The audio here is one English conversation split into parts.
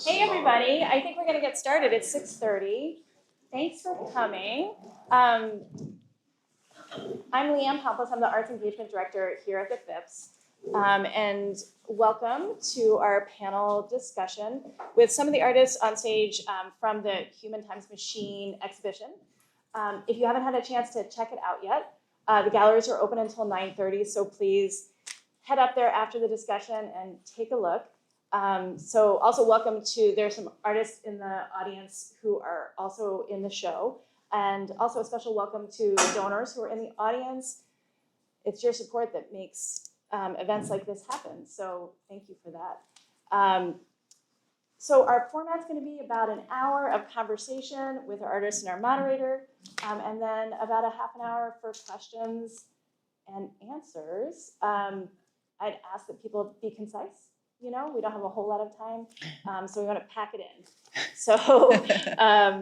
Hey everybody, I think we're going to get started. It's 6:30. Thanks for coming. I'm Leanne Paulsen. I'm the Arts Engagement Director here at the Phipps. And welcome to our panel discussion with some of the artists on stage from the Human Times Machine exhibition. If you haven't had a chance to check it out yet, the galleries are open until 9:30, so please head up there after the discussion and take a look. So also welcome to, there's some artists in the audience who are also in the show, and also a special welcome to donors who are in the audience. It's your support that makes events like this happen, so thank you for that. So our format's going to be about an hour of conversation with our artists and our moderator, and then about a half an hour for questions and answers. I'd ask that people be concise. You know, we don't have a whole lot of time, so we want to pack it in. So I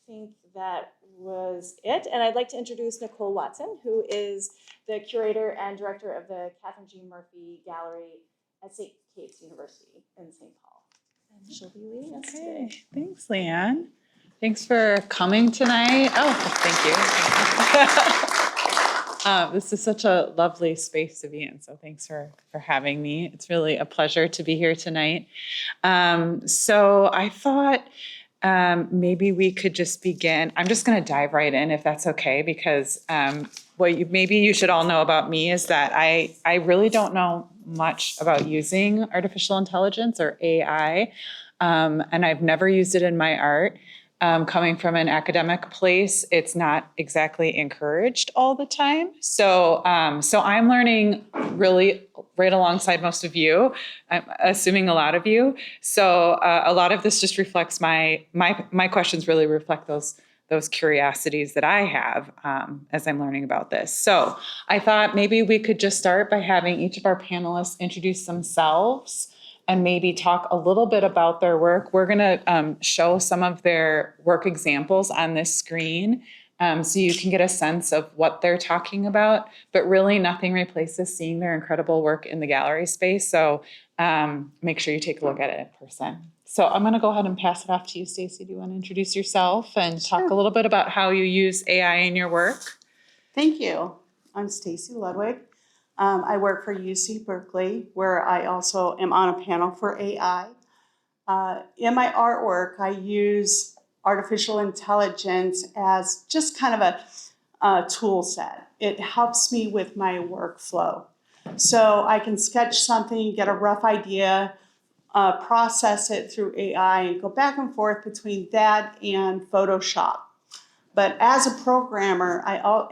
think that was it. And I'd like to introduce Nicole Watson, who is the curator and director of the Catherine G. Murphy Gallery at St. Kate's University in St. Paul. And she'll be leading us today. Thanks, Leanne. Thanks for coming tonight. Oh, thank you. This is such a lovely space to be in, so thanks for having me. It's really a pleasure to be here tonight. So I thought maybe we could just begin. I'm just going to dive right in, if that's okay, because maybe you should all know about me is that I really don't know much about using artificial intelligence or AI, and I've never used it in my art. Coming from an academic place, it's not exactly encouraged all the time. So I'm learning really right alongside most of you. I'm assuming a lot of you. So a lot of this just reflects my questions really reflect those curiosities that I have as I'm learning about this. So I thought maybe we could just start by having each of our panelists introduce themselves and maybe talk a little bit about their work. We're gonna show some of their work examples on this screen so you can get a sense of what they're talking about, but really nothing replaces seeing their incredible work in the gallery space. So make sure you take a look at it in person. So I'm gonna go ahead and pass it off to you, Staci. Do you wanna introduce yourself and talk a little bit about how you use AI in your work? Thank you. I'm Staci Ludwig. I work for UC Berkeley, where I also am on a panel for AI. In my artwork, I use artificial intelligence as just kind of a tool set. It helps me with my workflow. So I can sketch something, get a rough idea, process it through AI, and go back and forth between that and Photoshop. But as a programmer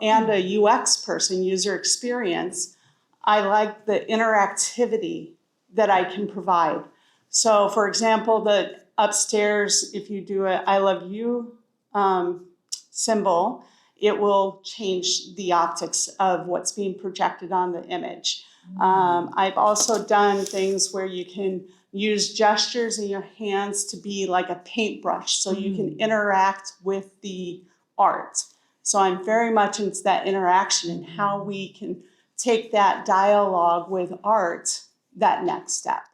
and a UX person, user experience, I like the interactivity that I can provide. So for example, the upstairs, if you do a I love you symbol, it will change the optics of what's being projected on the image. I've also done things where you can use gestures in your hands to be like a paintbrush, so you can interact with the art. So I'm very much into that interaction and how we can take that dialogue with art that next step.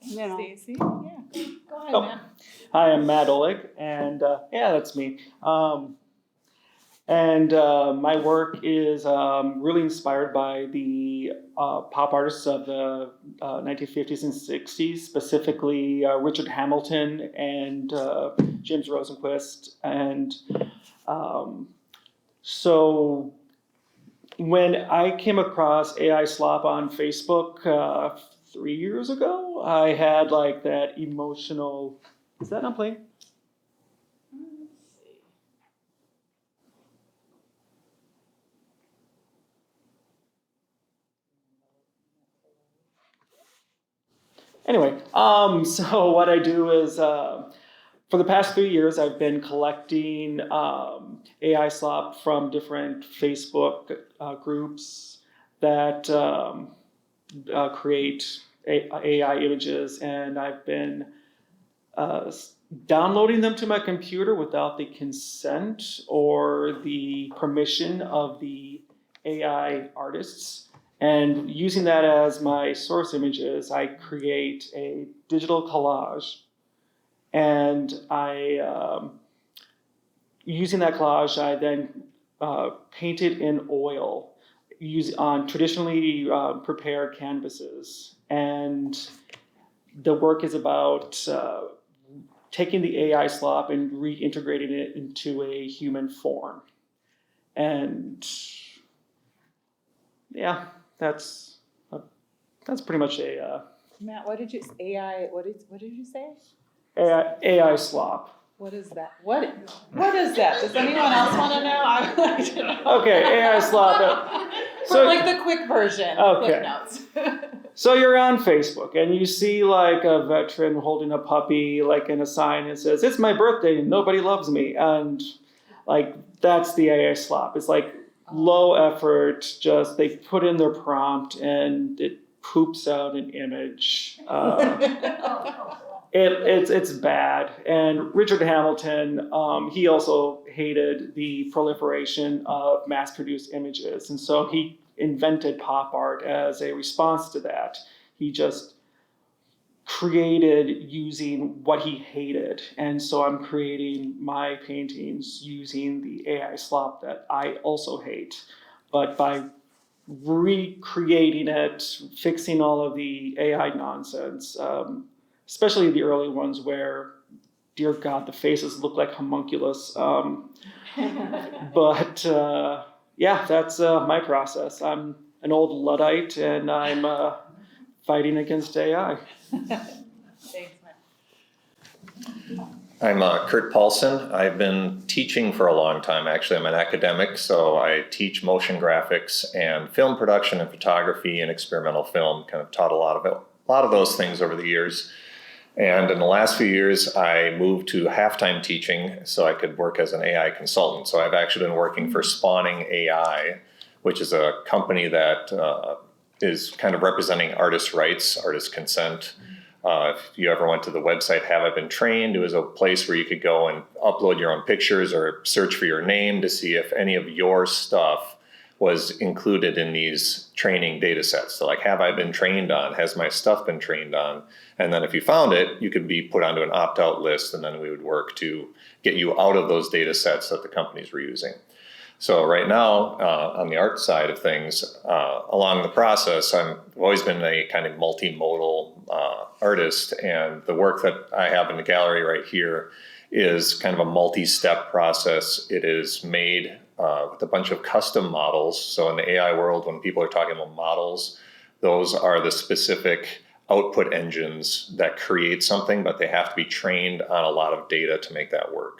Staci, yeah, go ahead, Matt. Hi, I'm Matt Ollig, and that's me. My work is really inspired by the pop artists of the 1950s and 60s, specifically Richard Hamilton and James Rosenquist. And so when I came across AI Slop on Facebook 3 years ago, I had like that emotional, is that not playing? Anyway, so what I do is, for the past 3 years, I've been collecting AI slop from different Facebook groups that create AI images, and I've been downloading them to my computer without the consent or the permission of the AI artists. And using that as my source images, I create a digital collage. And using that collage, I then paint it in oil on traditionally prepared canvases. And the work is about taking the AI slop and reintegrating it into a human form. And yeah, that's pretty much a Matt, what did you AI? What did you say? AI slop. What is that? What is that? Does anyone else want to know? I would like to know. Okay, AI slop. So like the quick version. Okay. Quick notes. So you're on Facebook and you see like a veteran holding a puppy like in a sign and says, "It's my birthday and nobody loves me," and like that's the AI slop. It's like low effort. Just they put in their prompt and it poops out an image. It's bad. And Richard Hamilton, he also hated the proliferation of mass-produced images, and so he invented pop art as a response to that. He just created using what he hated, and so I'm creating my paintings using the AI slop that I also hate, but by recreating it, fixing all of the AI nonsense. Especially the early ones where, dear God, the faces look like homunculus. But yeah, that's my process. I'm an old Luddite and I'm fighting against AI. Thanks, Matt. I'm Kurt Paulsen. I've been teaching for a long time. Actually, I'm an academic, so I teach motion graphics and film production and photography and experimental film. Kind of taught a lot of those things over the years. And in the last few years, I moved to half-time teaching so I could work as an AI consultant. So I've actually been working for Spawning AI, which is a company that is kind of representing artist rights, artist consent. If you ever went to the website Have I Been Trained, it was a place where you could go and upload your own pictures or search for your name to see if any of your stuff was included in these training data sets. So like, have I been trained on? Has my stuff been trained on? And then if you found it, you could be put onto an opt-out list, and then we would work to get you out of those data sets that the companies were using. So right now, on the art side of things, along the process, I've always been a kind of multimodal artist, and the work that I have in the gallery right here is kind of a multi-step process. It is made with a bunch of custom models. So in the AI world, when people are talking about models, those are the specific output engines that create something, but they have to be trained on a lot of data to make that work.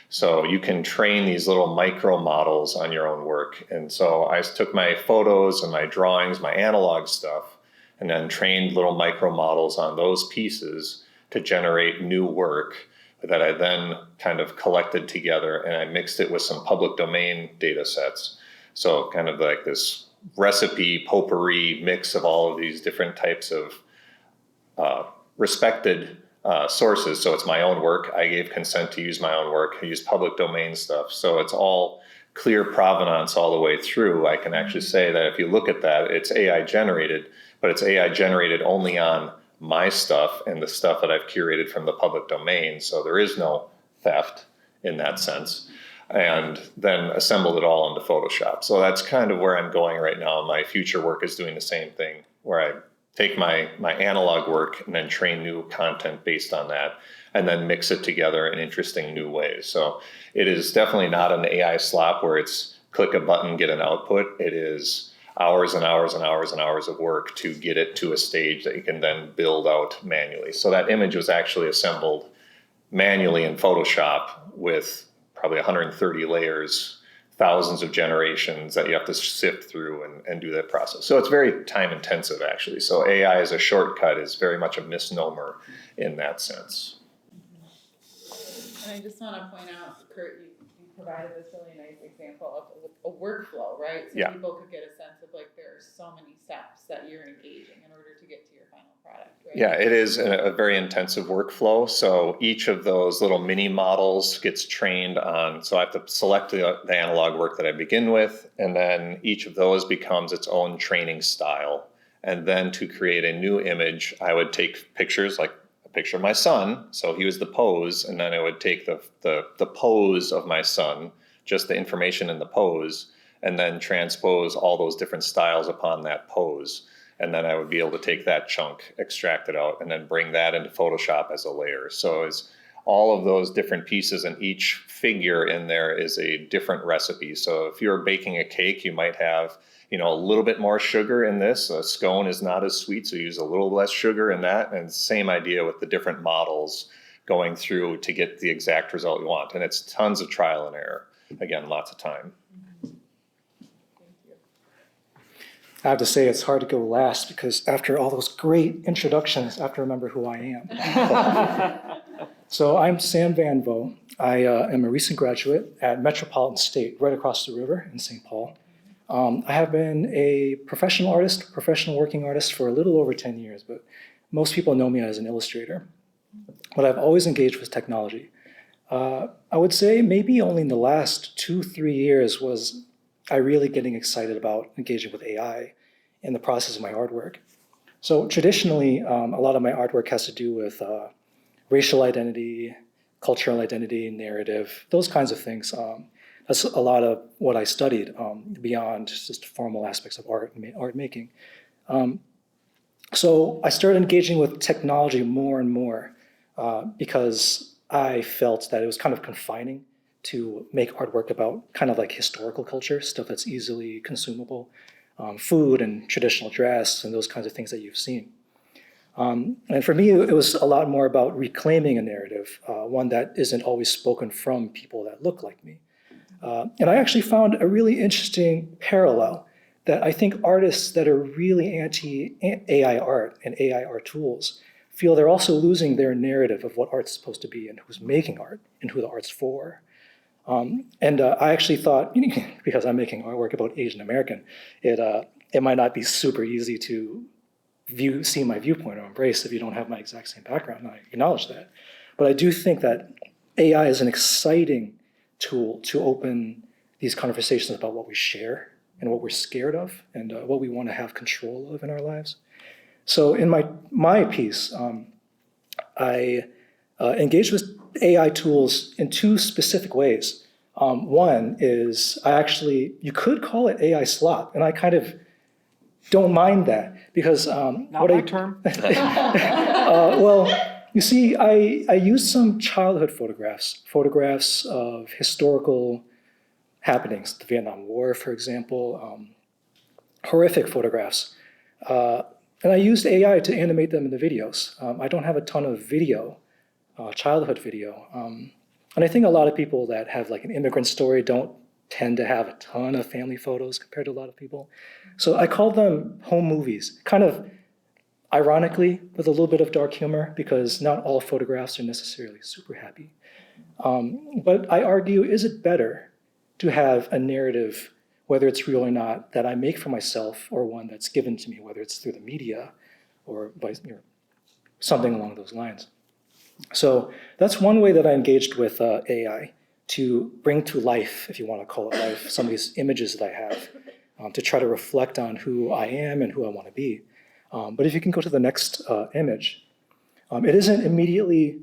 So you can train these little micro models on your own work. And so I took my photos and my drawings, my analog stuff, and then trained little micro models on those pieces to generate new work that I then kind of collected together, and I mixed it with some public domain data sets. So kind of like this recipe potpourri mix of all of these different types of respected sources. So it's my own work. I gave consent to use my own work. I use public domain stuff. So it's all clear provenance all the way through. I can actually say that if you look at that, it's AI generated, but it's AI generated only on my stuff and the stuff that I've curated from the public domain. So there is no theft in that sense. And then assembled it all into Photoshop. So that's kind of where I'm going right now. My future work is doing the same thing, where I take my analog work and then train new content based on that, and then mix it together in interesting new ways. So it is definitely not an AI slop where it's click a button, get an output. It is hours and hours and hours and hours of work to get it to a stage that you can then build out manually. So that image was actually assembled manually in Photoshop with probably 130 layers, thousands of generations that you have to sift through and do that process. So it's very time intensive, actually. So AI as a shortcut is very much a misnomer in that sense. And I just want to point out, Kurt, you provided this really nice example of a workflow, right? So Yeah. people could get a sense of like there are so many steps that you're engaging in order to get to your final product, Yeah, it is a very intensive workflow. So each of those little mini models gets trained on, so I have to select the analog work that I begin with, and then each of those becomes its own training style. And then to create a new image, I would take pictures like a picture of my son. So he was the pose, and then I would take the pose of my son, just the information in the pose, and then transpose all those different styles upon that pose. And then I would be able to take that chunk, extract it out, and then bring that into Photoshop as a layer. So it's all of those different pieces, and each figure in there is a different recipe. So if you're baking a cake, you might have, a little bit more sugar in this. A scone is not as sweet, so you use a little less sugar in that. And same idea with the different models going through to get the exact result you want. And it's tons of trial and error. Again, lots of time. I have to say it's hard to go last because after all those great introductions, I have to remember who I am. So I'm Sam Van Vo. I am a recent graduate at Metropolitan State, right across the river in St. Paul. I have been a professional working artist for a little over 10 years, but most people know me as an illustrator. But I've always engaged with technology. I would say maybe only in the last 2-3 years was I really getting excited about engaging with AI in the process of my artwork. So traditionally, a lot of my artwork has to do with racial identity, cultural identity, narrative, those kinds of things. That's a lot of what I studied beyond just formal aspects of art making. So I started engaging with technology more and more because I felt that it was kind of confining to make artwork about kind of like historical culture, stuff that's easily consumable, food and traditional dress and those kinds of things that you've seen. And for me, it was a lot more about reclaiming a narrative, one that isn't always spoken from people that look like me. And I actually found a really interesting parallel that I think artists that are really anti-AI art and AI art tools feel they're also losing their narrative of what art's supposed to be and who's making art and who the art's for. And I actually thought, because I'm making artwork about Asian American, it might not be super easy to see my viewpoint or embrace if you don't have my exact same background, and I acknowledge that. But I do think that AI is an exciting tool to open these conversations about what we share and what we're scared of and what we want to have control of in our lives. So in my piece, I engaged with AI tools in 2 specific ways. One is you could call it AI slop, and I kind of don't mind that because Not my term. well, you see, I used some childhood photographs of historical happenings, the Vietnam War, for example, horrific photographs. And I used AI to animate them in the videos. I don't have a ton of childhood video. And I think a lot of people that have like an immigrant story don't tend to have a ton of family photos compared to a lot of people. So I call them home movies, kind of ironically with a little bit of dark humor because not all photographs are necessarily super happy. But I argue, is it better to have a narrative, whether it's real or not, that I make for myself or one that's given to me, whether it's through the media or something along those lines? So that's one way that I engaged with AI to bring to life, if you want to call it life, some of these images that I have to try to reflect on who I am and who I want to be. But if you can go to the next image, it isn't immediately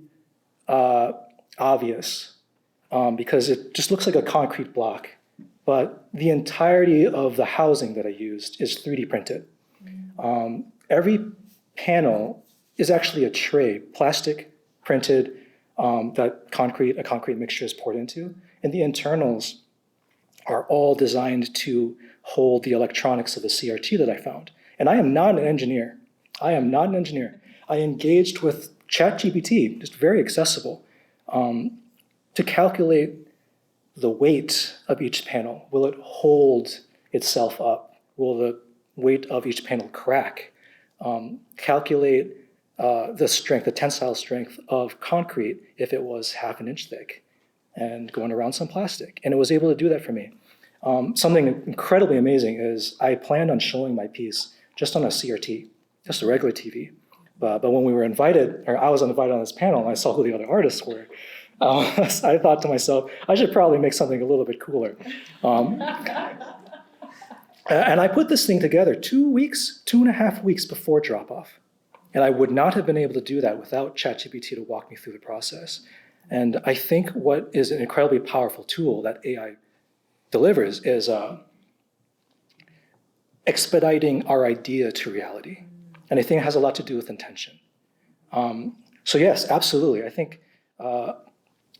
obvious because it just looks like a concrete block. But the entirety of the housing that I used is 3D printed. Every panel is actually a tray, plastic printed, that a concrete mixture is poured into. And the internals are all designed to hold the electronics of the CRT that I found. And I am not an engineer. I engaged with ChatGPT, just very accessible, to calculate the weight of each panel. Will it hold itself up? Will the weight of each panel crack? Calculate the strength, the tensile strength of concrete if it was half an inch thick and going around some plastic. And it was able to do that for me. Something incredibly amazing is I planned on showing my piece just on a CRT, just a regular TV. But when we were invited, or I was invited on this panel, and I saw who the other artists were, I thought to myself, I should probably make something a little bit cooler. And I put this thing together 2.5 weeks before drop-off. And I would not have been able to do that without ChatGPT to walk me through the process. And I think what is an incredibly powerful tool that AI delivers is expediting our idea to reality. And I think it has a lot to do with intention. So yes, absolutely. I think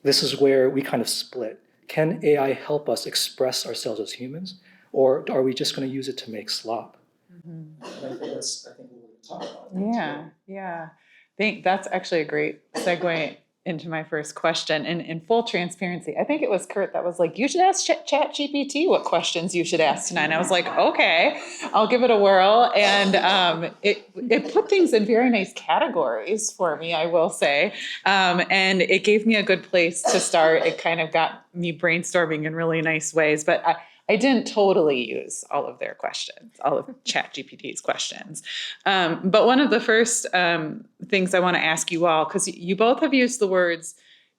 this is where we kind of split. Can AI help us express ourselves as humans? Or are we just going to use it to make slop? I think what we're talking about. Yeah. I think that's actually a great segue into my first question. And in full transparency, I think it was Kurt that was like, you should ask ChatGPT what questions you should ask tonight. And I was like, okay, I'll give it a whirl. And it put things in very nice categories for me, I will say. And it gave me a good place to start. It kind of got me brainstorming in really nice ways. But I didn't totally use all of their questions, all of ChatGPT's questions. But one of the first things I want to ask you all, because you both have used the words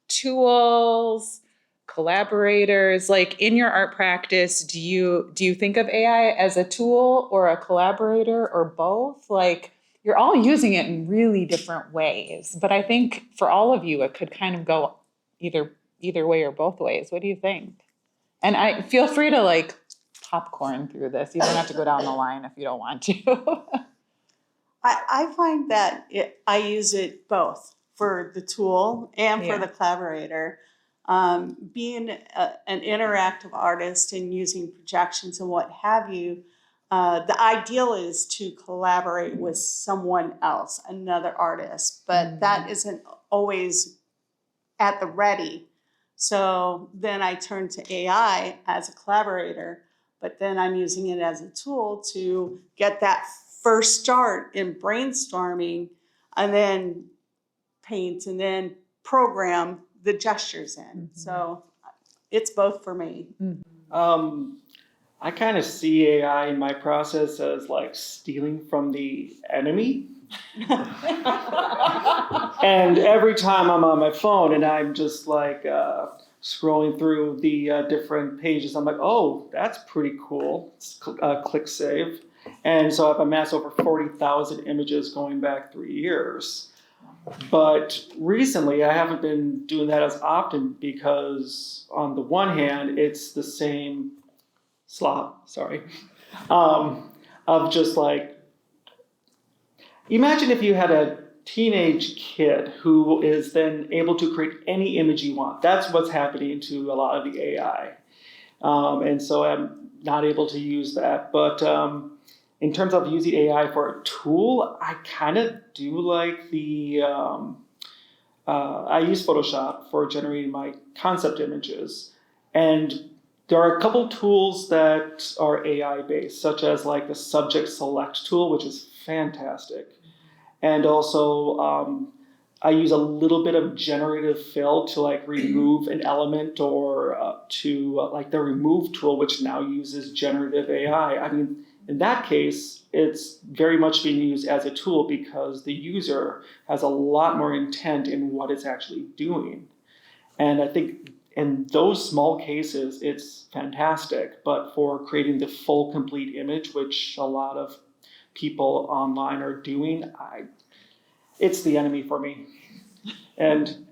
tools, collaborators, like in your art practice, do you think of AI as a tool or a collaborator or both? Like you're all using it in really different ways, but I think for all of you, it could kind of go either way or both ways. What do you think? And I feel free to like popcorn through this. You don't have to go down the line if you don't want to. I find that I use it both for the tool and for Yeah. the collaborator. Being an interactive artist and using projections and what have you, the ideal is to collaborate with someone else, another artist, but that isn't always at the ready. So then I turn to AI as a collaborator, but then I'm using it as a tool to get that first start in brainstorming and then paint and then program the gestures in. So it's both for me. I kind of see AI in my process as like stealing from the enemy. And every time I'm on my phone and I'm just like scrolling through the different pages, I'm like, oh, that's pretty cool. Click save. And so I've amassed over 40,000 images going back 3 years. But recently I haven't been doing that as often because on the one hand, it's the same slop, of just like, imagine if you had a teenage kid who is then able to create any image you want. That's what's happening to a lot of the AI. And so I'm not able to use that. But in terms of using AI for a tool, I kind of do like the, I use Photoshop for generating my concept images. And there are a couple tools that are AI based, such as like the subject select tool, which is fantastic. And also, I use a little bit of generative fill to like remove an element or like the remove tool, which now uses generative AI. I mean, in that case, it's very much being used as a tool because the user has a lot more intent in what it's actually doing. And I think in those small cases, it's fantastic. But for creating the full, complete image, which a lot of people online are doing, it's the enemy for me. And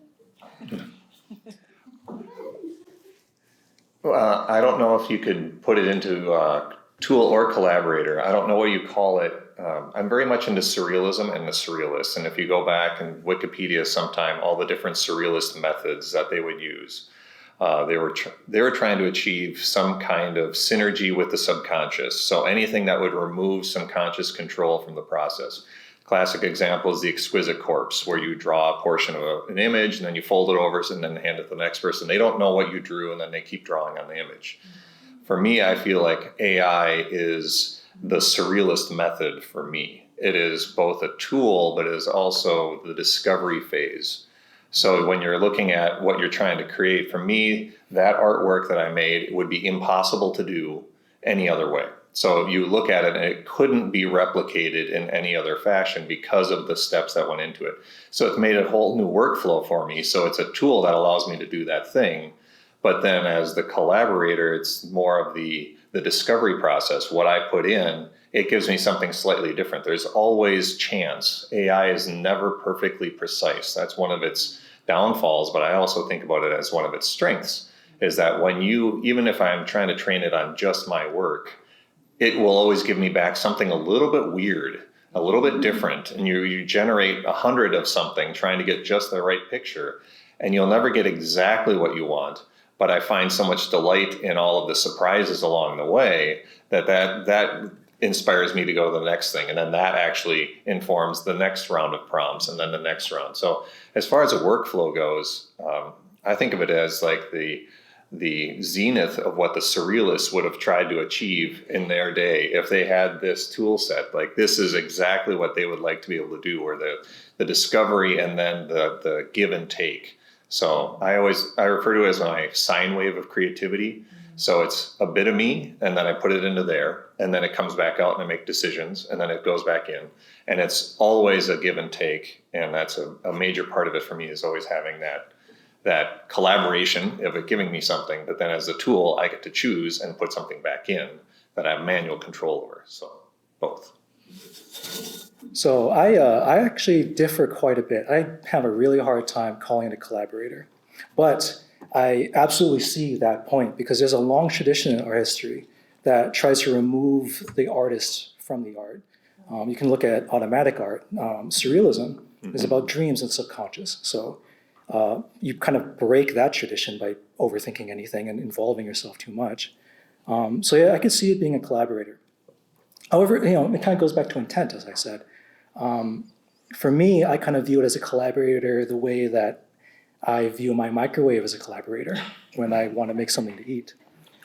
I don't know if you could put it into tool or collaborator. I don't know what you call it. I'm very much into surrealism and the surrealists. And if you go back in Wikipedia sometime, all the different surrealist methods that they would use, they were trying to achieve some kind of synergy with the subconscious. So anything that would remove some conscious control from the process. Classic example is the exquisite corpse, where you draw a portion of an image and then you fold it over and then hand it to the next person. They don't know what you drew and then they keep drawing on the image. For me, I feel like AI is the surrealist method for me. It is both a tool, but it is also the discovery phase. So when you're looking at what you're trying to create, for me, that artwork that I made would be impossible to do any other way. So you look at it and it couldn't be replicated in any other fashion because of the steps that went into it. So it's made a whole new workflow for me. So it's a tool that allows me to do that thing. But then as the collaborator, it's more of the discovery process. What I put in, it gives me something slightly different. There's always chance. AI is never perfectly precise. That's one of its downfalls, but I also think about it as one of its strengths, is that when you, even if I'm trying to train it on just my work, it will always give me back something a little bit weird, a little bit different. And you generate 100 of something trying to get just the right picture, and you'll never get exactly what you want. But I find so much delight in all of the surprises along the way that inspires me to go to the next thing. And then that actually informs the next round of prompts and then the next round. So as far as a workflow goes, I think of it as like the zenith of what the surrealists would have tried to achieve in their day. If they had this tool set, like this is exactly what they would like to be able to do, or the discovery and then the give and take. So I refer to it as my sine wave of creativity. So it's a bit of me, and then I put it into there, and then it comes back out and I make decisions, and then it goes back in. And it's always a give and take. And that's a major part of it for me, is always having that collaboration of it giving me something, but then as a tool, I get to choose and put something back in that I have manual control over. So both. So I actually differ quite a bit. I have a really hard time calling it a collaborator, but I absolutely see that point, because there's a long tradition in our history that tries to remove the artist from the art. You can look at automatic art. Surrealism is about dreams and subconscious. So you kind of break that tradition by overthinking anything and involving yourself too much. So yeah, I could see it being a collaborator. However, it kind of goes back to intent, as I said. For me, I kind of view it as a collaborator the way that I view my microwave as a collaborator when I want to make something to eat.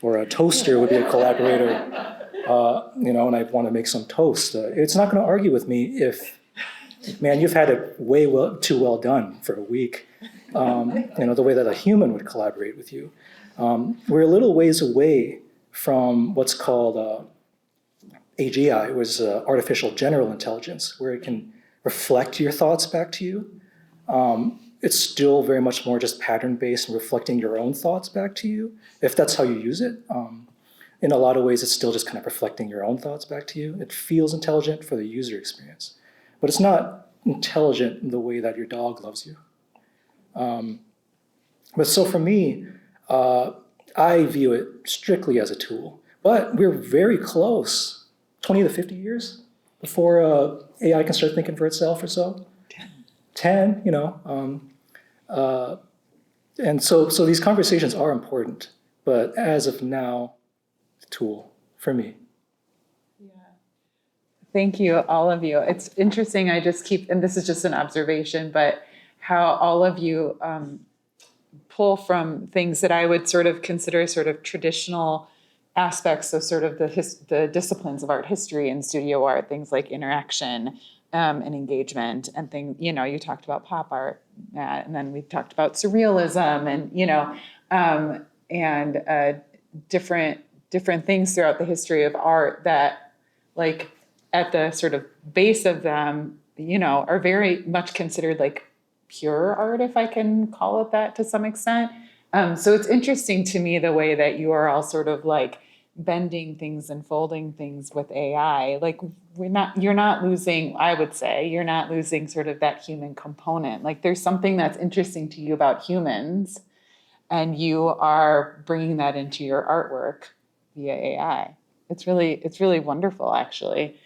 Or a toaster would be a collaborator, and I want to make some toast. It's not going to argue with me if, man, you've had it too well done for a week. The way that a human would collaborate with you. We're a little ways away from what's called AGI, was artificial general intelligence, where it can reflect your thoughts back to you. It's still very much more just pattern-based and reflecting your own thoughts back to you, if that's how you use it. In a lot of ways, it's still just kind of reflecting your own thoughts back to you. It feels intelligent for the user experience, but it's not intelligent in the way that your dog loves you. But so for me, I view it strictly as a tool, but we're very close, 20 to 50 years before AI can start thinking for itself or so. 10, and so these conversations are important, but as of now, tool for me. Yeah. Thank you, all of you. It's interesting. I just keep, and this is just an observation, but how all of you pull from things that I would sort of consider sort of traditional aspects of sort of the disciplines of art history and studio art, things like interaction and engagement and things. You talked about pop art, Matt, and then we talked about surrealism and different things throughout the history of art that, like, at the sort of base of them, are very much considered like pure art, if I can call it that to some extent. So it's interesting to me the way that you are all sort of like bending things and folding things with AI. Like you're not losing, I would say, you're not losing sort of that human component. Like there's something that's interesting to you about humans, and you are bringing that into your artwork via AI. It's really wonderful, actually.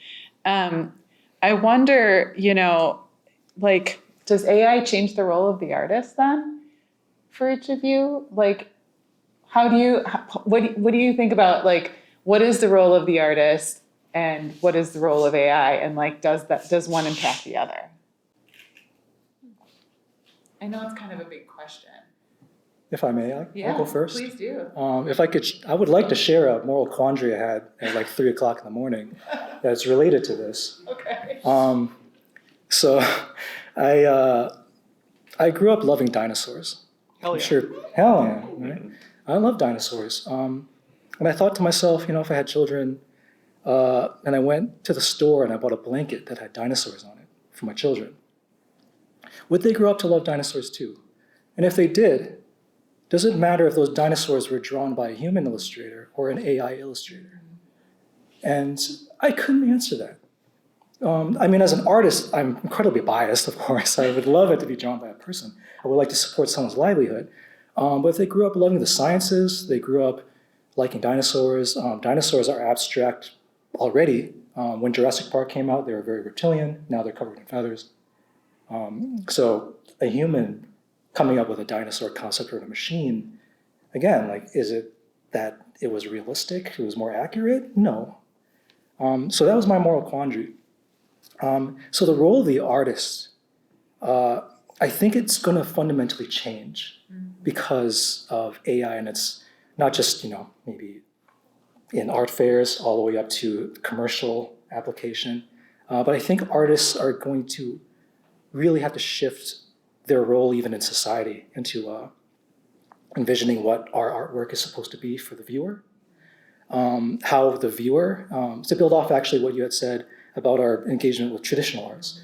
I wonder, like, does AI change the role of the artist then for each of you? Like, what do you think about, like, what is the role of the artist and what is the role of AI? And like, does one impact the other? I know it's kind of a big question. If I may, I'll go first. Please do. If I could, I would like to share a moral quandary I had at like 3 o'clock in the morning that's related to this. Okay. So I grew up loving dinosaurs. Hell yeah. Sure, hell yeah, right? I love dinosaurs. And I thought to myself, if I had children, And I went to the store and I bought a blanket that had dinosaurs on it for my children. Would they grow up to love dinosaurs too? And if they did, does it matter if those dinosaurs were drawn by a human illustrator or an AI illustrator? And I couldn't answer that. I mean, as an artist, I'm incredibly biased, of course. I would love it to be drawn by a person. I would like to support someone's livelihood. But if they grew up loving the sciences, they grew up liking dinosaurs. Dinosaurs are abstract already. When Jurassic Park came out, they were very reptilian. Now they're covered in feathers. So a human coming up with a dinosaur concept or a machine, again, like, is it that it was realistic? It was more accurate? No. So that was my moral quandary. So the role of the artist, I think it's going to fundamentally change because of AI, and it's not just, maybe in art fairs all the way up to commercial application. But I think artists are going to really have to shift their role even in society into envisioning what our artwork is supposed to be for the viewer. How the viewer, to build off actually what you had said about our engagement with traditional arts.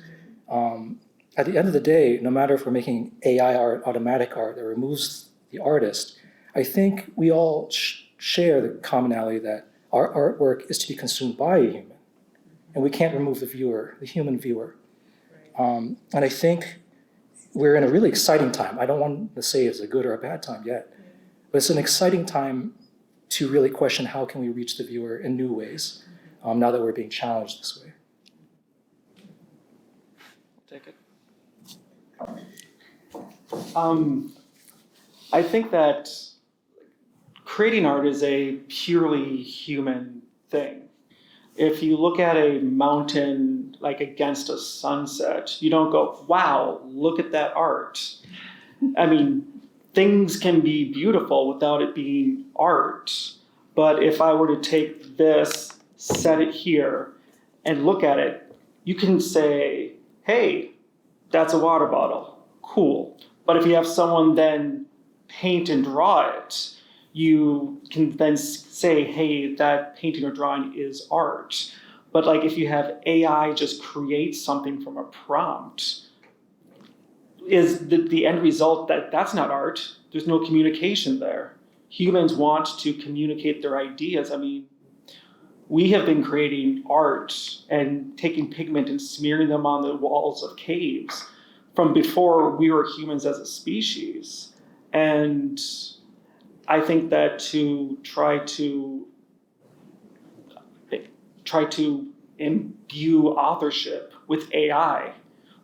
At the end of the day, no matter if we're making AI art, automatic art that removes the artist, I think we all share the commonality that our artwork is to be consumed by a human. And we can't remove the viewer, the human viewer. And I think we're in a really exciting time. I don't want to say it's a good or a bad time yet, but it's an exciting time to really question how can we reach the viewer in new ways now that we're being challenged this way. Take it. I think that creating art is a purely human thing. If you look at a mountain like against a sunset, you don't go, wow, look at that art. I mean, things can be beautiful without it being art. But if I were to take this, set it here, and look at it, you can say, hey, that's a water bottle. Cool. But if you have someone then paint and draw it, you can then say, hey, that painting or drawing is art. But like if you have AI just create something from a prompt, is the end result that's not art? There's no communication there. Humans want to communicate their ideas. I mean, we have been creating art and taking pigment and smearing them on the walls of caves from before we were humans as a species. And I think that to try to imbue authorship with AI,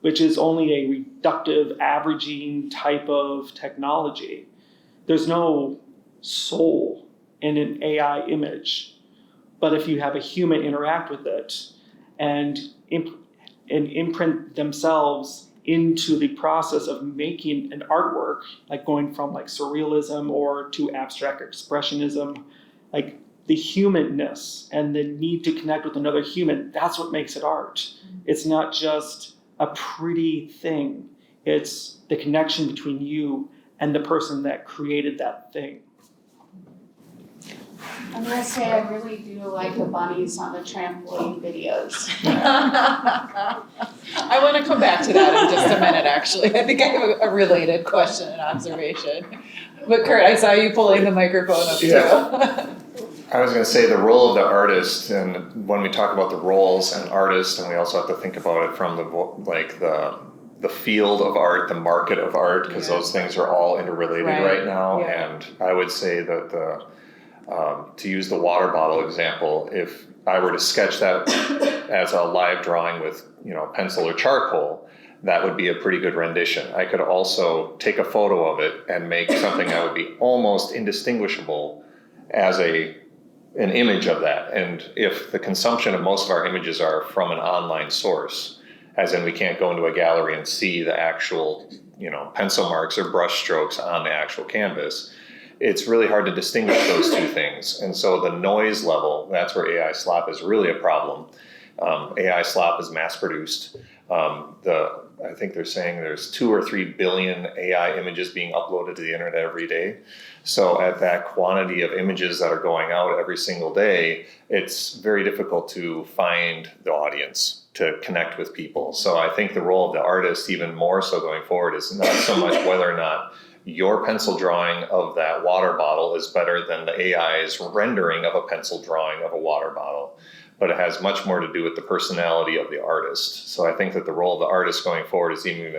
which is only a reductive averaging type of technology, there's no soul in an AI image. But if you have a human interact with it and imprint themselves into the process of making an artwork, like going from like surrealism or to abstract expressionism, like the humanness and the need to connect with another human, that's what makes it art. It's not just a pretty thing. It's the connection between you and the person that created that thing. I'm gonna say I really do like the bunnies on the trampoline videos. I want to come back to that in just a minute, actually. I think I have a related question and observation. But Kurt, I saw you pulling the microphone up too. Yeah. I was going to say the role of the artist, and when we talk about the roles and artists, and we also have to think about it from the field of art, the market of art, because those things are all interrelated right now. Yeah. And I would say that to use the water bottle example, if I were to sketch that as a live drawing with pencil or charcoal, that would be a pretty good rendition. I could also take a photo of it and make something that would be almost indistinguishable as an image of that. And if the consumption of most of our images are from an online source, as in we can't go into a gallery and see the actual pencil marks or brush strokes on the actual canvas, it's really hard to distinguish those two things. And so the noise level, that's where AI slop is really a problem. AI slop is mass produced. The I think they're saying there's 2 or 3 billion AI images being uploaded to the internet every day. So at that quantity of images that are going out every single day, it's very difficult to find the audience, to connect with people. So I think the role of the artist, even more so going forward, is not so much whether or not your pencil drawing of that water bottle is better than the AI's rendering of a pencil drawing of a water bottle, but it has much more to do with the personality of the artist. So I think that the role of the artist going forward is even,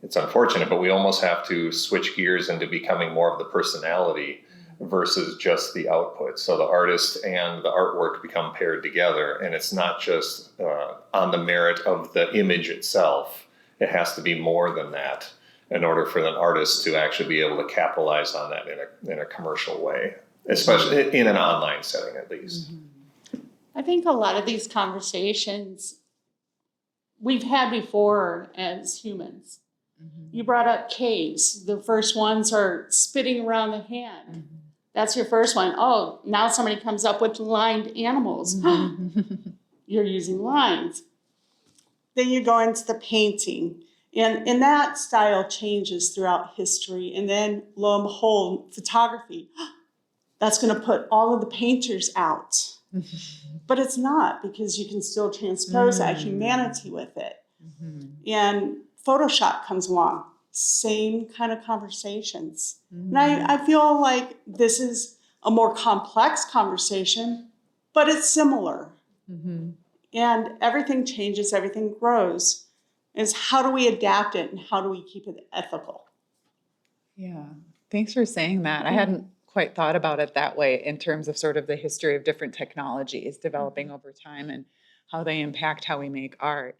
it's unfortunate, but we almost have to switch gears into becoming more of the personality versus just the output. So the artist and the artwork become paired together, and it's not just on the merit of the image itself. It has to be more than that in order for an artist to actually be able to capitalize on that in a commercial way, especially in an online setting at least. I think a lot of these conversations we've had before as humans. You brought up caves. The first ones are spitting around the hand. That's your first one. Oh, now somebody comes up with lined animals. You're using lines. Then you go into the painting. And that style changes throughout history. And then, lo and behold, photography. That's going to put all of the painters out. But it's not, because you can still transpose that humanity with it. And Photoshop comes along. Same kind of conversations. And I feel like this is a more complex conversation, but it's similar. And everything changes, everything grows. Is how do we adapt it and how do we keep it ethical? Yeah, thanks for saying that. I hadn't quite thought about it that way in terms of sort of the history of different technologies developing over time and how they impact how we make art.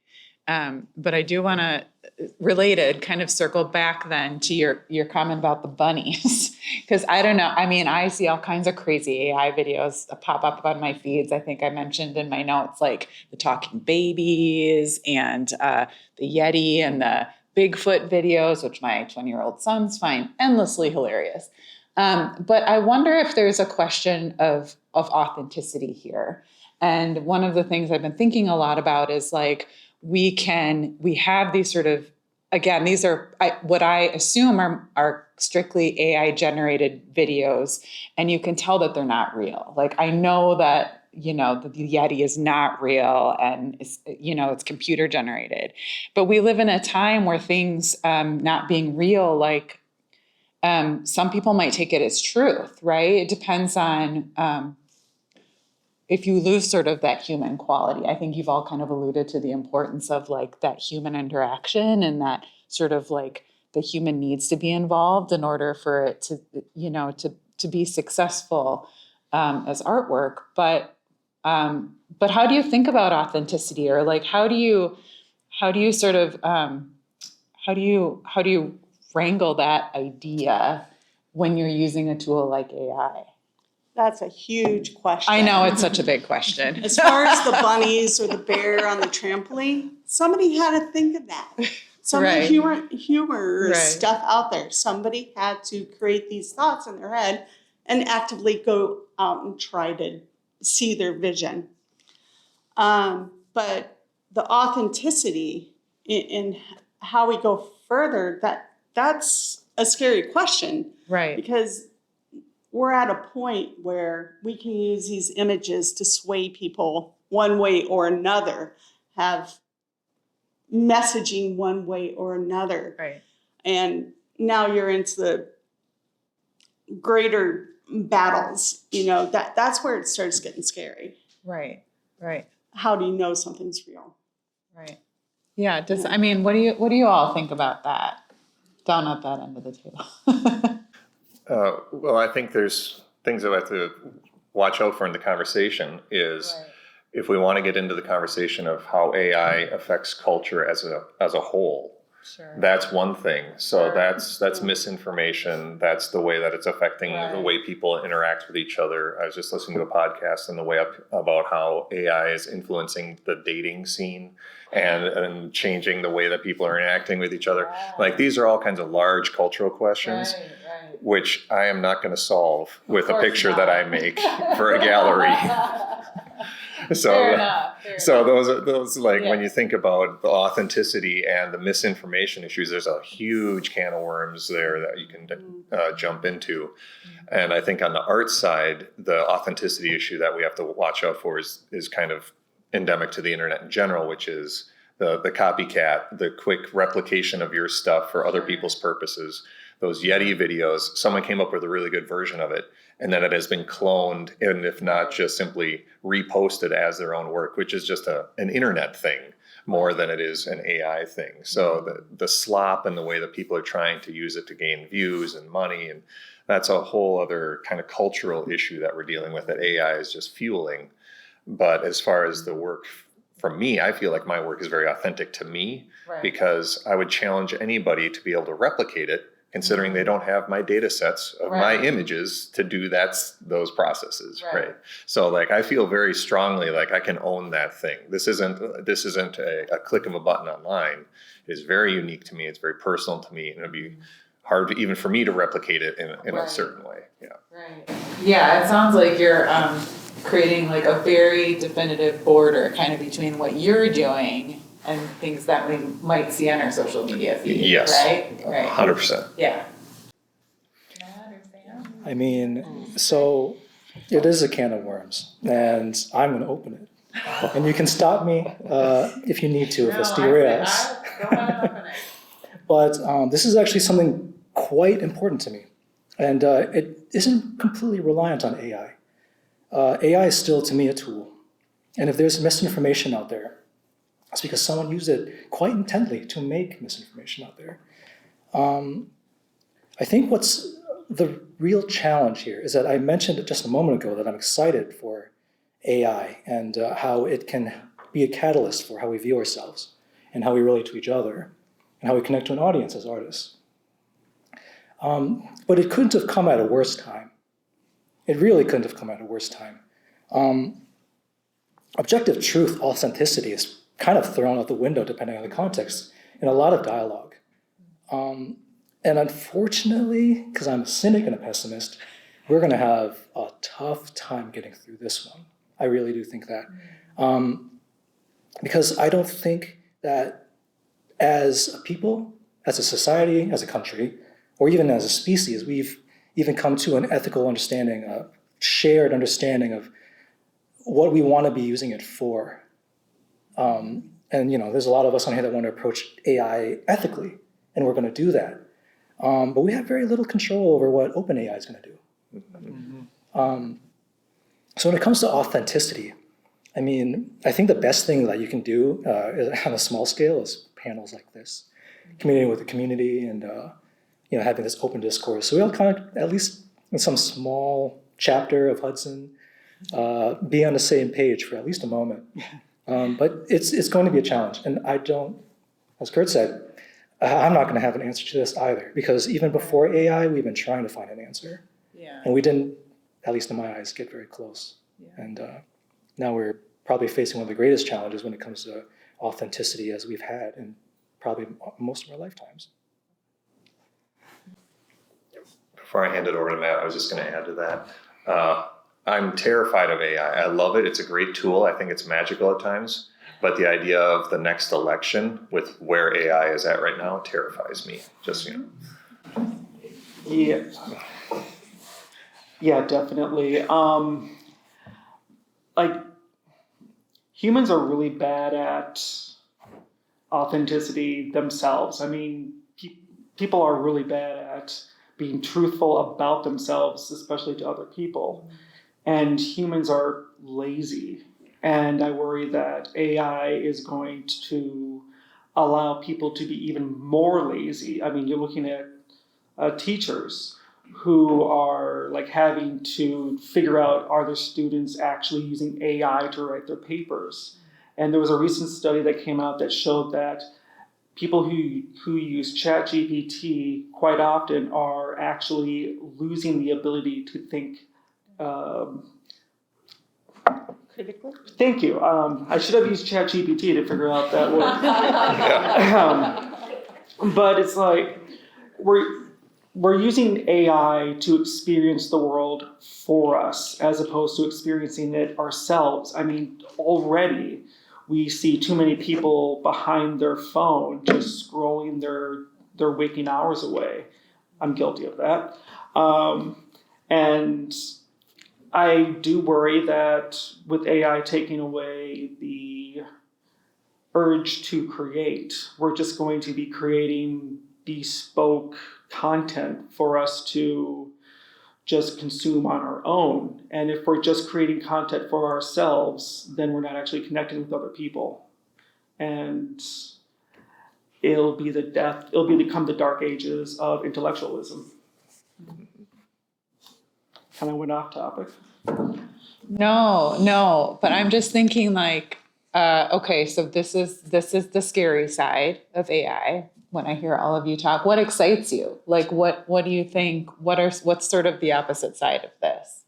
But I do want to, related, kind of circle back then to your comment about the bunnies. Because I don't know, I mean, I see all kinds of crazy AI videos that pop up on my feeds. I think I mentioned in my notes, like the talking babies and the Yeti and the Bigfoot videos, which my 20-year-old sons find endlessly hilarious. But I wonder if there's a question of authenticity here. And one of the things I've been thinking a lot about is like, we have these sort of, again, these are what I assume are strictly AI generated videos, and you can tell that they're not real. Like, I know that, the Yeti is not real and it's computer generated, but we live in a time where things not being real, like some people might take it as truth, right? It depends on if you lose sort of that human quality. I think you've all kind of alluded to the importance of like that human interaction and that sort of like the human needs to be involved in order for it to, to be successful as artwork. But how do you think about authenticity, or like how do you sort of how do you wrangle that idea when you're using a tool like AI? That's a huge question. I know, it's such a big question. As far as the bunnies or the bear on the trampoline, somebody had to think of that. Some of the humorous stuff out there. Somebody had to create these thoughts in their head and actively go out and try to see their vision. But the authenticity in how we go further, that's a scary question. Right. Because we're at a point where we can use these images to sway people one way or another, have messaging one way or another. Right. And now you're into the greater battles, that's where it starts getting scary. Right. How do you know something's real? Right. Yeah. What do you all think about that? Down at that end of the table. Well, I think there's things that we have to watch out for in the conversation is if we want to get into the conversation of how AI affects culture as a whole. Sure. That's one thing. So that's misinformation. That's the way that it's affecting the way people interact with each other. I was just listening to a podcast on the way up about how AI is influencing the dating scene and changing the way that people are interacting with each other. Wow. Like, these are all kinds of large cultural questions, which I am not going to solve with a picture that I make for a gallery. So So those like when you think about the authenticity and the misinformation issues, there's a huge can of worms there that you can jump into. And I think on the art side, the authenticity issue that we have to watch out for is kind of endemic to the internet in general, which is the copycat, the quick replication of your stuff for other people's purposes. Those Yeti videos, someone came up with a really good version of it, and then it has been cloned, and if not just simply reposted as their own work, which is just an internet thing more than it is an AI thing. So the slop and the way that people are trying to use it to gain views and money, and that's a whole other kind of cultural issue that we're dealing with that AI is just fueling. But as far as the work from me, I feel like my work is very authentic to me because I would challenge anybody to be able to replicate it, considering they don't have my data sets of my images to do those processes, right? So like I feel very strongly like I can own that thing. This isn't a click of a button online. It is very unique to me. It's very personal to me, and it'd be hard even for me to replicate it in a certain way. Yeah, it sounds like you're creating like a very definitive border kind of between what you're doing and things that we might see on our social media feed, yes, right? 100%. Yeah. I mean, so it is a can of worms, and I'm going to open it. And you can stop me if you need to, if this derails. Go ahead and open it. But this is actually something quite important to me, and it isn't completely reliant on AI. AI is still, to me, a tool. And if there's misinformation out there, it's because someone used it quite intently to make misinformation out there. I think what's the real challenge here is that I mentioned just a moment ago that I'm excited for AI and how it can be a catalyst for how we view ourselves and how we relate to each other and how we connect to an audience as artists. But it couldn't have come at a worse time. It really couldn't have come at a worse time. Objective truth, authenticity is kind of thrown out the window depending on the context in a lot of dialogue. And unfortunately, because I'm a cynic and a pessimist, we're going to have a tough time getting through this one. I really do think that. Because I don't think that as a people, as a society, as a country, or even as a species, we've even come to an ethical understanding, a shared understanding of what we want to be using it for. And there's a lot of us on here that want to approach AI ethically, and we're going to do that. But we have very little control over what OpenAI is going to do. So when it comes to authenticity, I mean, I think the best thing that you can do on a small scale is panels like this, communicating with the community and having this open discourse. So we all kind of, at least in some small chapter of Hudson, be on the same page for at least a moment. But it's going to be a challenge. And I don't, as Kurt said, I'm not going to have an answer to this either, because even before AI, we've been trying to find an answer. Yeah. And we didn't, at least in my eyes, get very close. Yeah. And now we're probably facing one of the greatest challenges when it comes to authenticity as we've had in probably most of our lifetimes. Before I hand it over to Matt, I was just going to add to that. I'm terrified of AI. I love it. It's a great tool. I think it's magical at times. But the idea of the next election with where AI is at right now terrifies me. Just, Yeah, definitely. Humans are really bad at authenticity themselves. I mean, people are really bad at being truthful about themselves, especially to other people. And humans are lazy. And I worry that AI is going to allow people to be even more lazy. I mean, you're looking at teachers who are having to figure out, are their students actually using AI to write their papers? And there was a recent study that came out that showed that people who use ChatGPT quite often are actually losing the ability to think Critically? Thank you. I should have used ChatGPT to figure out that word. But it's like we're using AI to experience the world for us as opposed to experiencing it ourselves. I mean, already we see too many people behind their phone just scrolling their waking hours away. I'm guilty of that. And I do worry that with AI taking away the urge to create, we're just going to be creating bespoke content for us to just consume on our own. And if we're just creating content for ourselves, then we're not actually connecting with other people. And it'll become the dark ages of intellectualism. Kind of went off topic. No, but I'm just thinking like, okay, so this is the scary side of AI. When I hear all of you talk, what excites you? Like, what do you think? What's sort of the opposite side of this?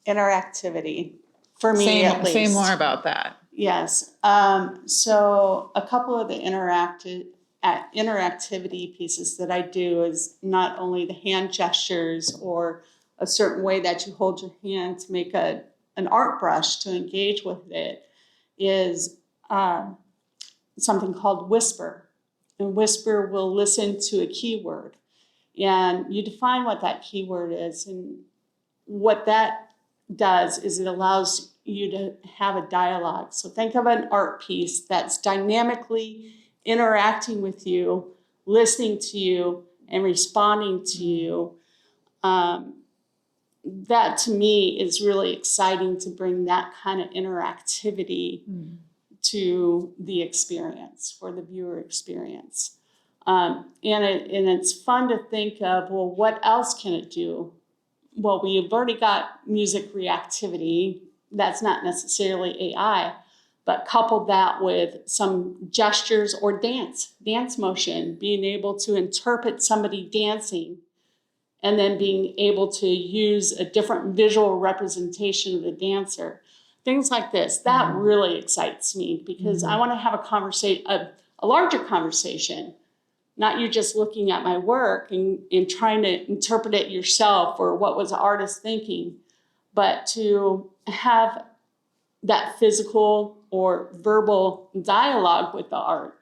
Interactivity, for me at least. Say more about that. Yes. So a couple of the interactivity pieces that I do is not only the hand gestures or a certain way that you hold your hand to make an art brush to engage with it, is something called Whisper. And Whisper will listen to a keyword. And you define what that keyword is. And what that does is it allows you to have a dialogue. So think of an art piece that's dynamically interacting with you, listening to you, and responding to you. That to me is really exciting, to bring that kind of interactivity to the experience, for the viewer experience. And it's fun to think of, well, what else can it do? Well, we've already got music reactivity. That's not necessarily AI, but couple that with some gestures or dance motion, being able to interpret somebody dancing and then being able to use a different visual representation of the dancer. Things like this, that really excites me, because I want to have a larger conversation, not you just looking at my work and trying to interpret it yourself or what was the artist thinking, but to have that physical or verbal dialogue with the art.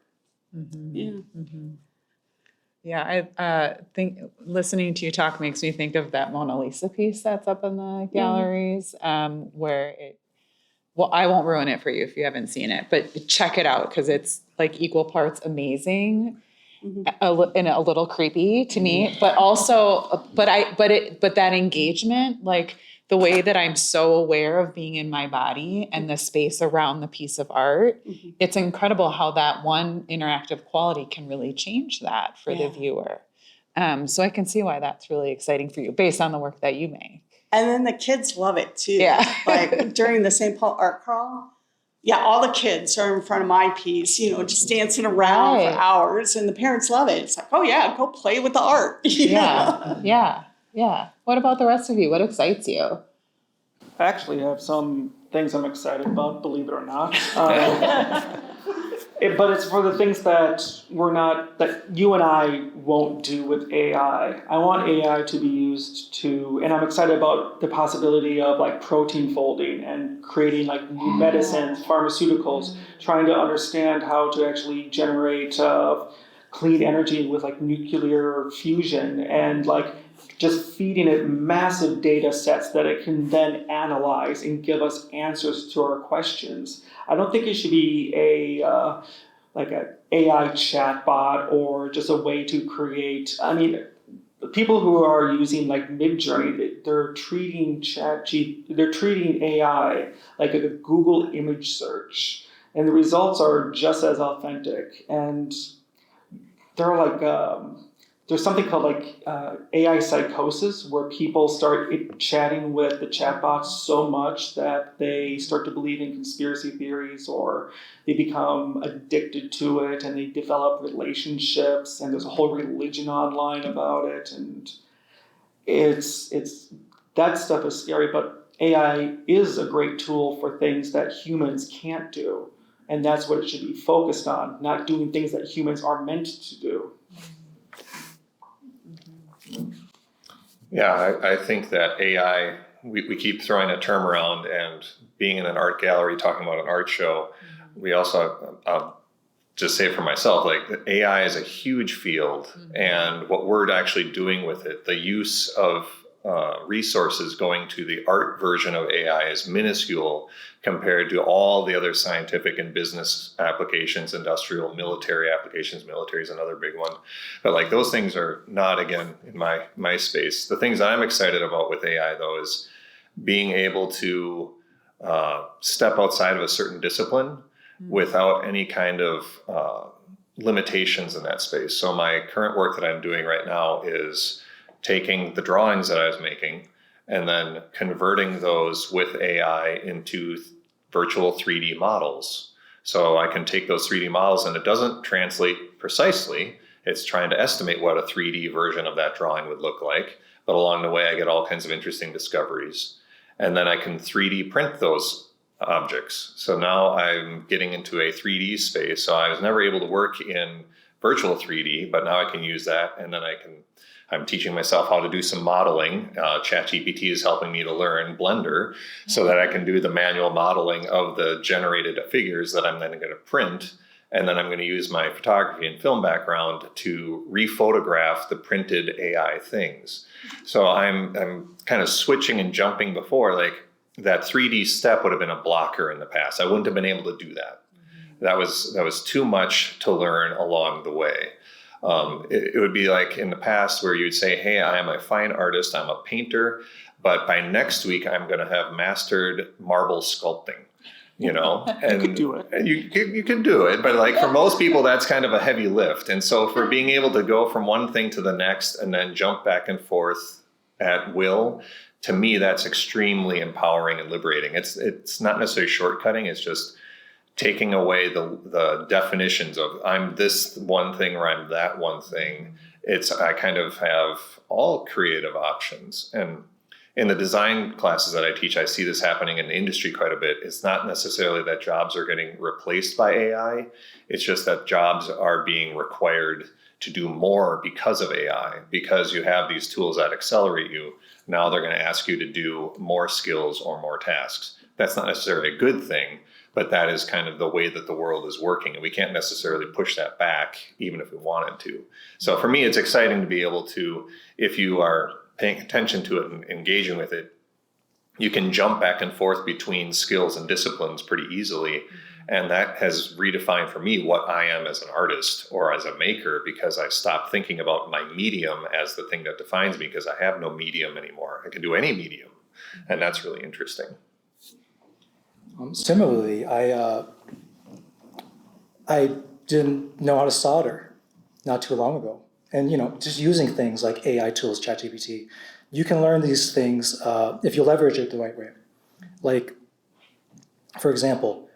Yeah, I think listening to you talk makes me think of that Mona Lisa piece that's up in the galleries, where I won't ruin it for you if you haven't seen it, but check it out, because it's like equal parts amazing and a little creepy to me, but also, but that engagement, like the way that I'm so aware of being in my body and the space around the piece of art, it's incredible how that one interactive quality can really change that for the viewer. So I can see why that's really exciting for you based on the work that you make. And then the kids love it too. Yeah. Like during the St. Paul Art Crawl, all the kids are in front of my piece, just dancing around for hours, and the parents love it. It's like, oh yeah, go play with the art. Yeah. What about the rest of you? What excites you? I actually have some things I'm excited about, believe it or not. But it's for the things that that you and I won't do with AI. I want AI to be used and I'm excited about the possibility of like protein folding and creating like new medicines, pharmaceuticals, trying to understand how to actually generate clean energy with like nuclear fusion, and like just feeding it massive data sets that it can then analyze and give us answers to our questions. I don't think it should be like an AI chatbot or just a way to create. I mean, the people who are using like Midjourney, they're treating AI like a Google image search, and the results are just as authentic. And they're like there's something called like AI psychosis, where people start chatting with the chatbots so much that they start to believe in conspiracy theories, or they become addicted to it and they develop relationships, and there's a whole religion online about it. And it's that stuff is scary, but AI is a great tool for things that humans can't do. And that's what it should be focused on, not doing things that humans are meant to do. Yeah, I think that AI, we keep throwing a term around, and being in an art gallery talking about an art show, we also, just say for myself, like AI is a huge field, and what we're actually doing with it, the use of resources going to the art version of AI is minuscule compared to all the other scientific and business applications, industrial, military applications. Military is another big one. But like those things are not, again, in my space. The things I'm excited about with AI, though, is being able to step outside of a certain discipline without any kind of limitations in that space. So my current work that I'm doing right now is taking the drawings that I was making and then converting those with AI into virtual 3D models. So I can take those 3D models, and it doesn't translate precisely. It's trying to estimate what a 3D version of that drawing would look like. But along the way, I get all kinds of interesting discoveries. And then I can 3D print those objects. So now I'm getting into a 3D space. So I was never able to work in virtual 3D, but now I can use that. And then I'm teaching myself how to do some modeling. ChatGPT is helping me to learn Blender so that I can do the manual modeling of the generated figures that I'm then going to print. And then I'm going to use my photography and film background to rephotograph the printed AI things. So I'm kind of switching and jumping before, like that 3D step would have been a blocker in the past. I wouldn't have been able to do that. That was too much to learn along the way. It would be like in the past where you'd say, hey, I am a fine artist, I'm a painter, but by next week I'm going to have mastered marble sculpting, you know? And you could do it. You could do it, but like for most people, that's kind of a heavy lift. And so for being able to go from one thing to the next and then jump back and forth at will, to me, that's extremely empowering and liberating. It's not necessarily shortcutting, it's just taking away the definitions of I'm this one thing or I'm that one thing. I kind of have all creative options. And in the design classes that I teach, I see this happening in the industry quite a bit. It's not necessarily that jobs are getting replaced by AI. It's just that jobs are being required to do more because of AI, because you have these tools that accelerate you. Now they're going to ask you to do more skills or more tasks. That's not necessarily a good thing, but that is kind of the way that the world is working, and we can't necessarily push that back even if we wanted to. So for me, it's exciting to be able to, if you are paying attention to it and engaging with it, you can jump back and forth between skills and disciplines pretty easily. And that has redefined for me what I am as an artist or as a maker, because I stopped thinking about my medium as the thing that defines me, because I have no medium anymore. I can do any medium, and that's really interesting. Similarly, I didn't know how to solder not too long ago. And, just using things like AI tools, ChatGPT, you can learn these things if you leverage it the right way. Like, for example,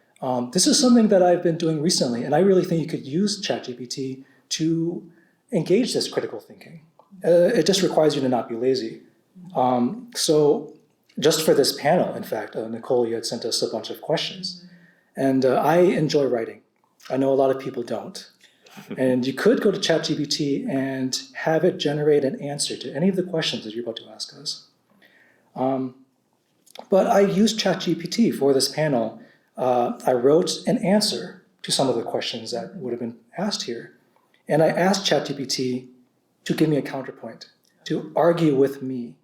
this is something that I've been doing recently, and I really think you could use ChatGPT to engage this critical thinking. It just requires you to not be lazy. So just for this panel, in fact, Nicole, you had sent us a bunch of questions. And I enjoy writing. I know a lot of people don't. And you could go to ChatGPT and have it generate an answer to any of the questions that you're about to ask us. But I used ChatGPT for this panel. I wrote an answer to some of the questions that would have been asked here. And I asked ChatGPT to give me a counterpoint, to argue with me.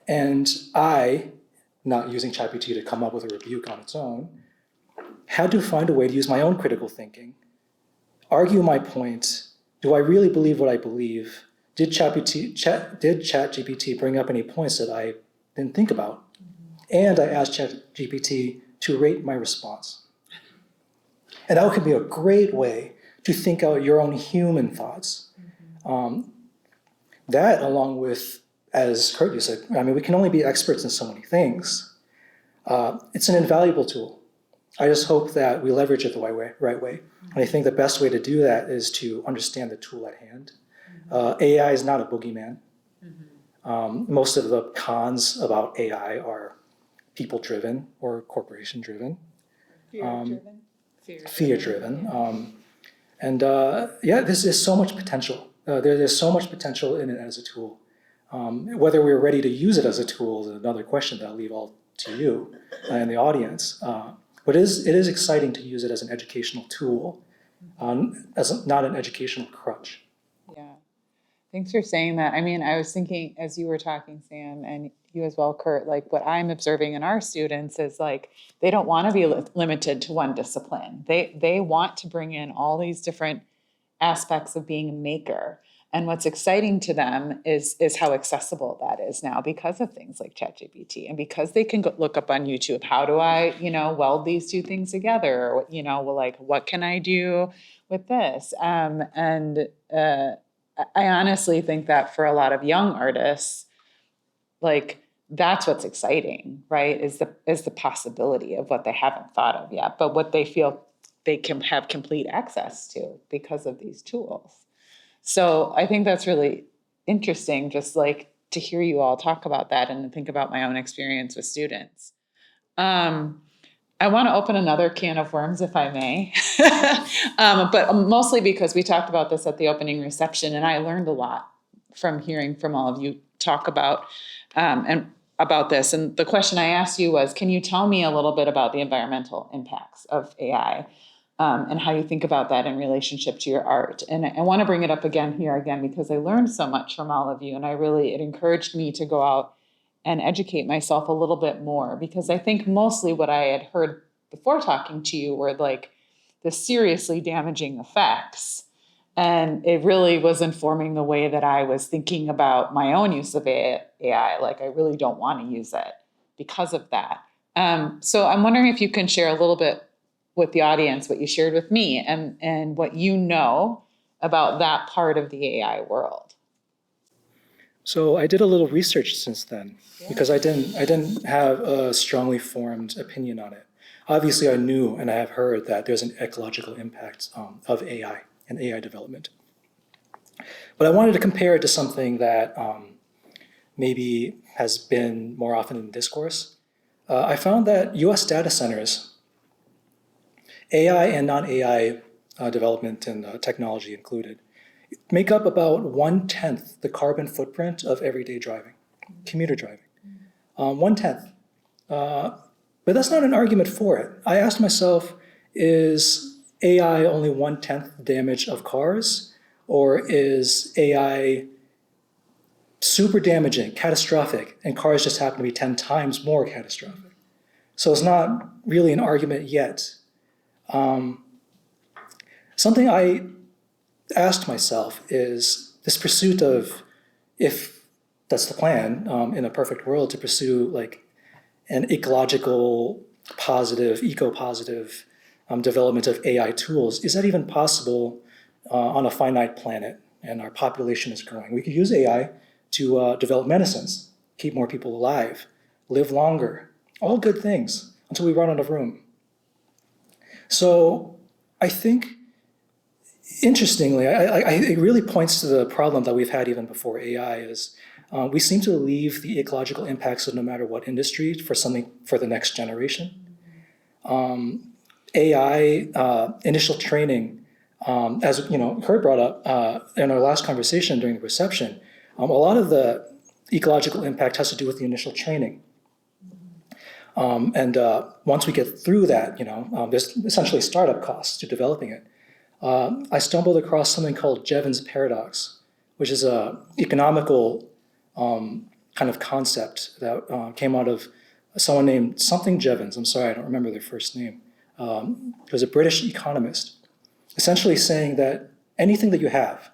And I, not using ChatGPT to come up with a rebuke on its own, had to find a way to use my own critical thinking, argue my point. Do I really believe what I believe? Did ChatGPT bring up any points that I didn't think about? And I asked ChatGPT to rate my response. And that could be a great way to think out your own human thoughts. That, along with, as Kurt, you said, we can only be experts in so many things. It's an invaluable tool. I just hope that we leverage it the right way. And I think the best way to do that is to understand the tool at hand. AI is not a boogeyman. Most of the cons about AI are people-driven or corporation-driven. Fear-driven. This is so much potential. There's so much potential in it as a tool. Whether we're ready to use it as a tool is another question that I'll leave all to you and the audience. But it is exciting to use it as an educational tool, not an educational crutch. Yeah. Thanks for saying that. I mean, I was thinking as you were talking, Sam, and you as well, Kurt, like what I'm observing in our students is like they don't want to be limited to one discipline. They want to bring in all these different aspects of being a maker. And what's exciting to them is how accessible that is now because of things like ChatGPT and because they can look up on YouTube, how do I, weld these two things together? Or, well, like, what can I do with this? I honestly think that for a lot of young artists, like that's what's exciting, right? Is the possibility of what they haven't thought of yet, but what they feel they can have complete access to because of these tools. So I think that's really interesting, just like to hear you all talk about that and to think about my own experience with students. I want to open another can of worms, if I may, but mostly because we talked about this at the opening reception, and I learned a lot from hearing from all of you talk about about this. And the question I asked you was, can you tell me a little bit about the environmental impacts of AI and how you think about that in relationship to your art? And I want to bring it up again because I learned so much from all of you, and it encouraged me to go out and educate myself a little bit more, because I think mostly what I had heard before talking to you were like the seriously damaging effects. And it really was informing the way that I was thinking about my own use of AI. Like, I really don't want to use it because of that. So I'm wondering if you can share a little bit with the audience what you shared with me and what you know about that part of the AI world. So I did a little research since then because I didn't have a strongly formed opinion on it. Obviously, I knew and I have heard that there's an ecological impact of AI and AI development. But I wanted to compare it to something that maybe has been more often in discourse. I found that US data centers, AI and non-AI development and technology included, make up about 1/10 the carbon footprint of everyday driving, commuter driving. 1/10. But that's not an argument for it. I asked myself, is AI only 1/10 the damage of cars? Or is AI super damaging, catastrophic, and cars just happen to be 10 times more catastrophic? So it's not really an argument yet. Something I asked myself is this pursuit of, if that's the plan in a perfect world, to pursue like an ecological positive, eco-positive development of AI tools, is that even possible on a finite planet? And our population is growing. We could use AI to develop medicines, keep more people alive, live longer, all good things until we run out of room. So I think, interestingly, it really points to the problem that we've had even before AI is we seem to leave the ecological impacts of no matter what industry for something for the next generation. AI initial training, as Kurt brought up in our last conversation during the reception, a lot of the ecological impact has to do with the initial training. And once we get through that, there's essentially startup costs to developing it. I stumbled across something called Jevons paradox, which is a economical kind of concept that came out of someone named something Jevons. I'm sorry, I don't remember their first name. He was a British economist, essentially saying that anything that you have,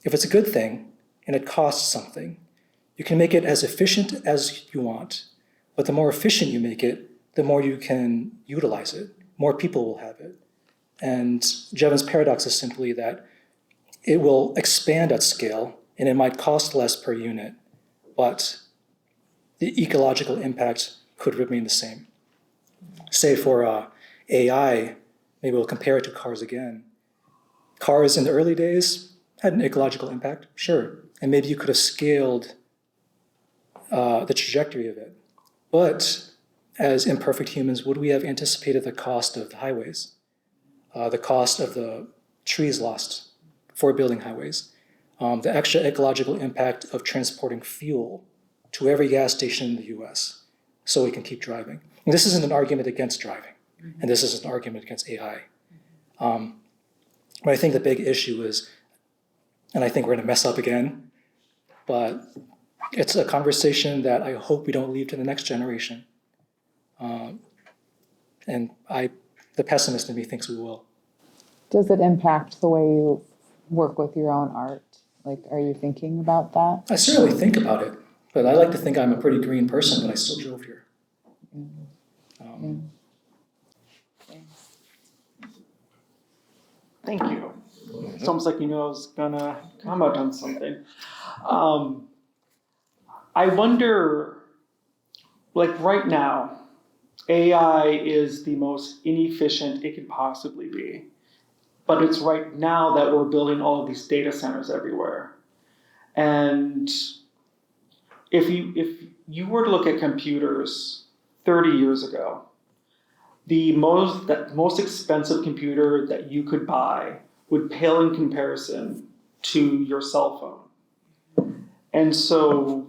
if it's a good thing and it costs something, you can make it as efficient as you want. But the more efficient you make it, the more you can utilize it. More people will have it. And Jevons' paradox is simply that it will expand at scale and it might cost less per unit, but the ecological impact could remain the same. Say for AI, maybe we'll compare it to cars again. Cars in the early days had an ecological impact, sure. And maybe you could have scaled the trajectory of it. But as imperfect humans, would we have anticipated the cost of the highways? The cost of the trees lost for building highways, the extra ecological impact of transporting fuel to every gas station in the US so we can keep driving. And this isn't an argument against driving, and this isn't an argument against AI. But I think the big issue is, and I think we're gonna mess up again, but it's a conversation that I hope we don't leave to the next generation. And the pessimist in me thinks we will. Does it impact the way you work with your own art? Like, are you thinking about that? I certainly think about it, but I like to think I'm a pretty green person, but I still drove here. Thank you. It's almost like you knew I was gonna comment on something. I wonder, like right now, AI is the most inefficient it could possibly be. But it's right now that we're building all of these data centers everywhere. And if you were to look at computers 30 years ago, the most expensive computer that you could buy would pale in comparison to your cell phone. And so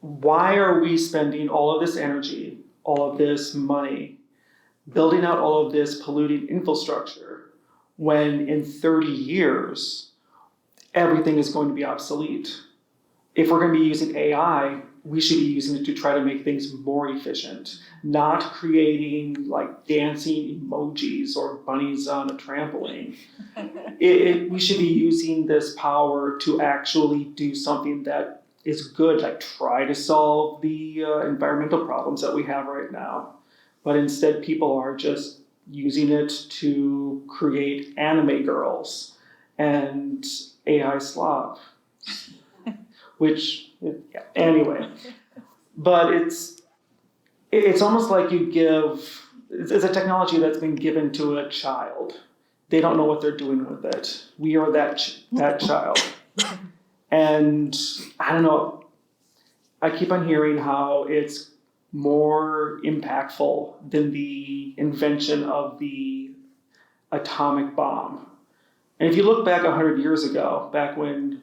why are we spending all of this energy, all of this money, building out all of this polluting infrastructure when in 30 years, everything is going to be obsolete? If we're going to be using AI, we should be using it to try to make things more efficient, not creating like dancing emojis or bunnies on a trampoline. We should be using this power to actually do something that is good, like try to solve the environmental problems that we have right now. But instead, people are just using it to create anime girls and AI slob. Which, anyway, but it's almost like it's a technology that's been given to a child. They don't know what they're doing with it. We are that child. And I don't know, I keep on hearing how it's more impactful than the invention of the atomic bomb. And if you look back 100 years ago, back when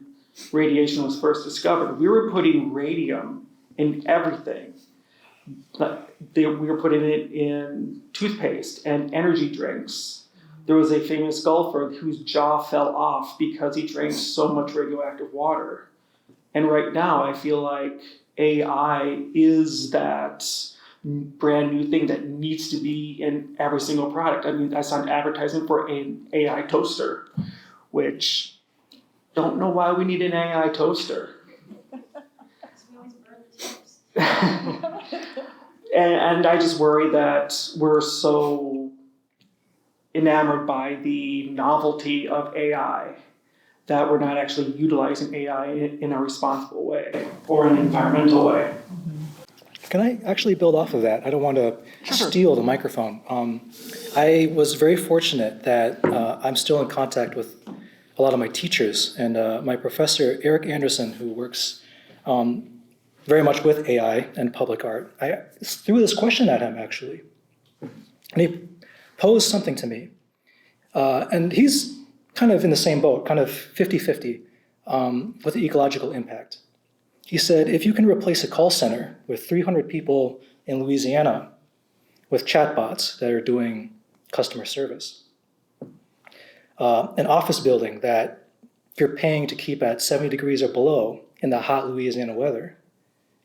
radiation was first discovered, we were putting radium in everything. We were putting it in toothpaste and energy drinks. There was a famous golfer whose jaw fell off because he drank so much radioactive water. And right now, I feel like AI is that brand new thing that needs to be in every single product. I mean, I saw an advertisement for an AI toaster, which don't know why we need an AI toaster. And I just worry that we're so enamored by the novelty of AI that we're not actually utilizing AI in a responsible way or an environmental way. Can I actually build off of that? I don't want to steal the microphone. I was very fortunate that I'm still in contact with a lot of my teachers, and my professor, Eric Anderson, who works very much with AI and public art. I threw this question at him, actually. And he posed something to me. And he's kind of in the same boat, kind of 50-50 with the ecological impact. He said, if you can replace a call center with 300 people in Louisiana with chatbots that are doing customer service, an office building that you're paying to keep at 70 degrees or below in the hot Louisiana weather,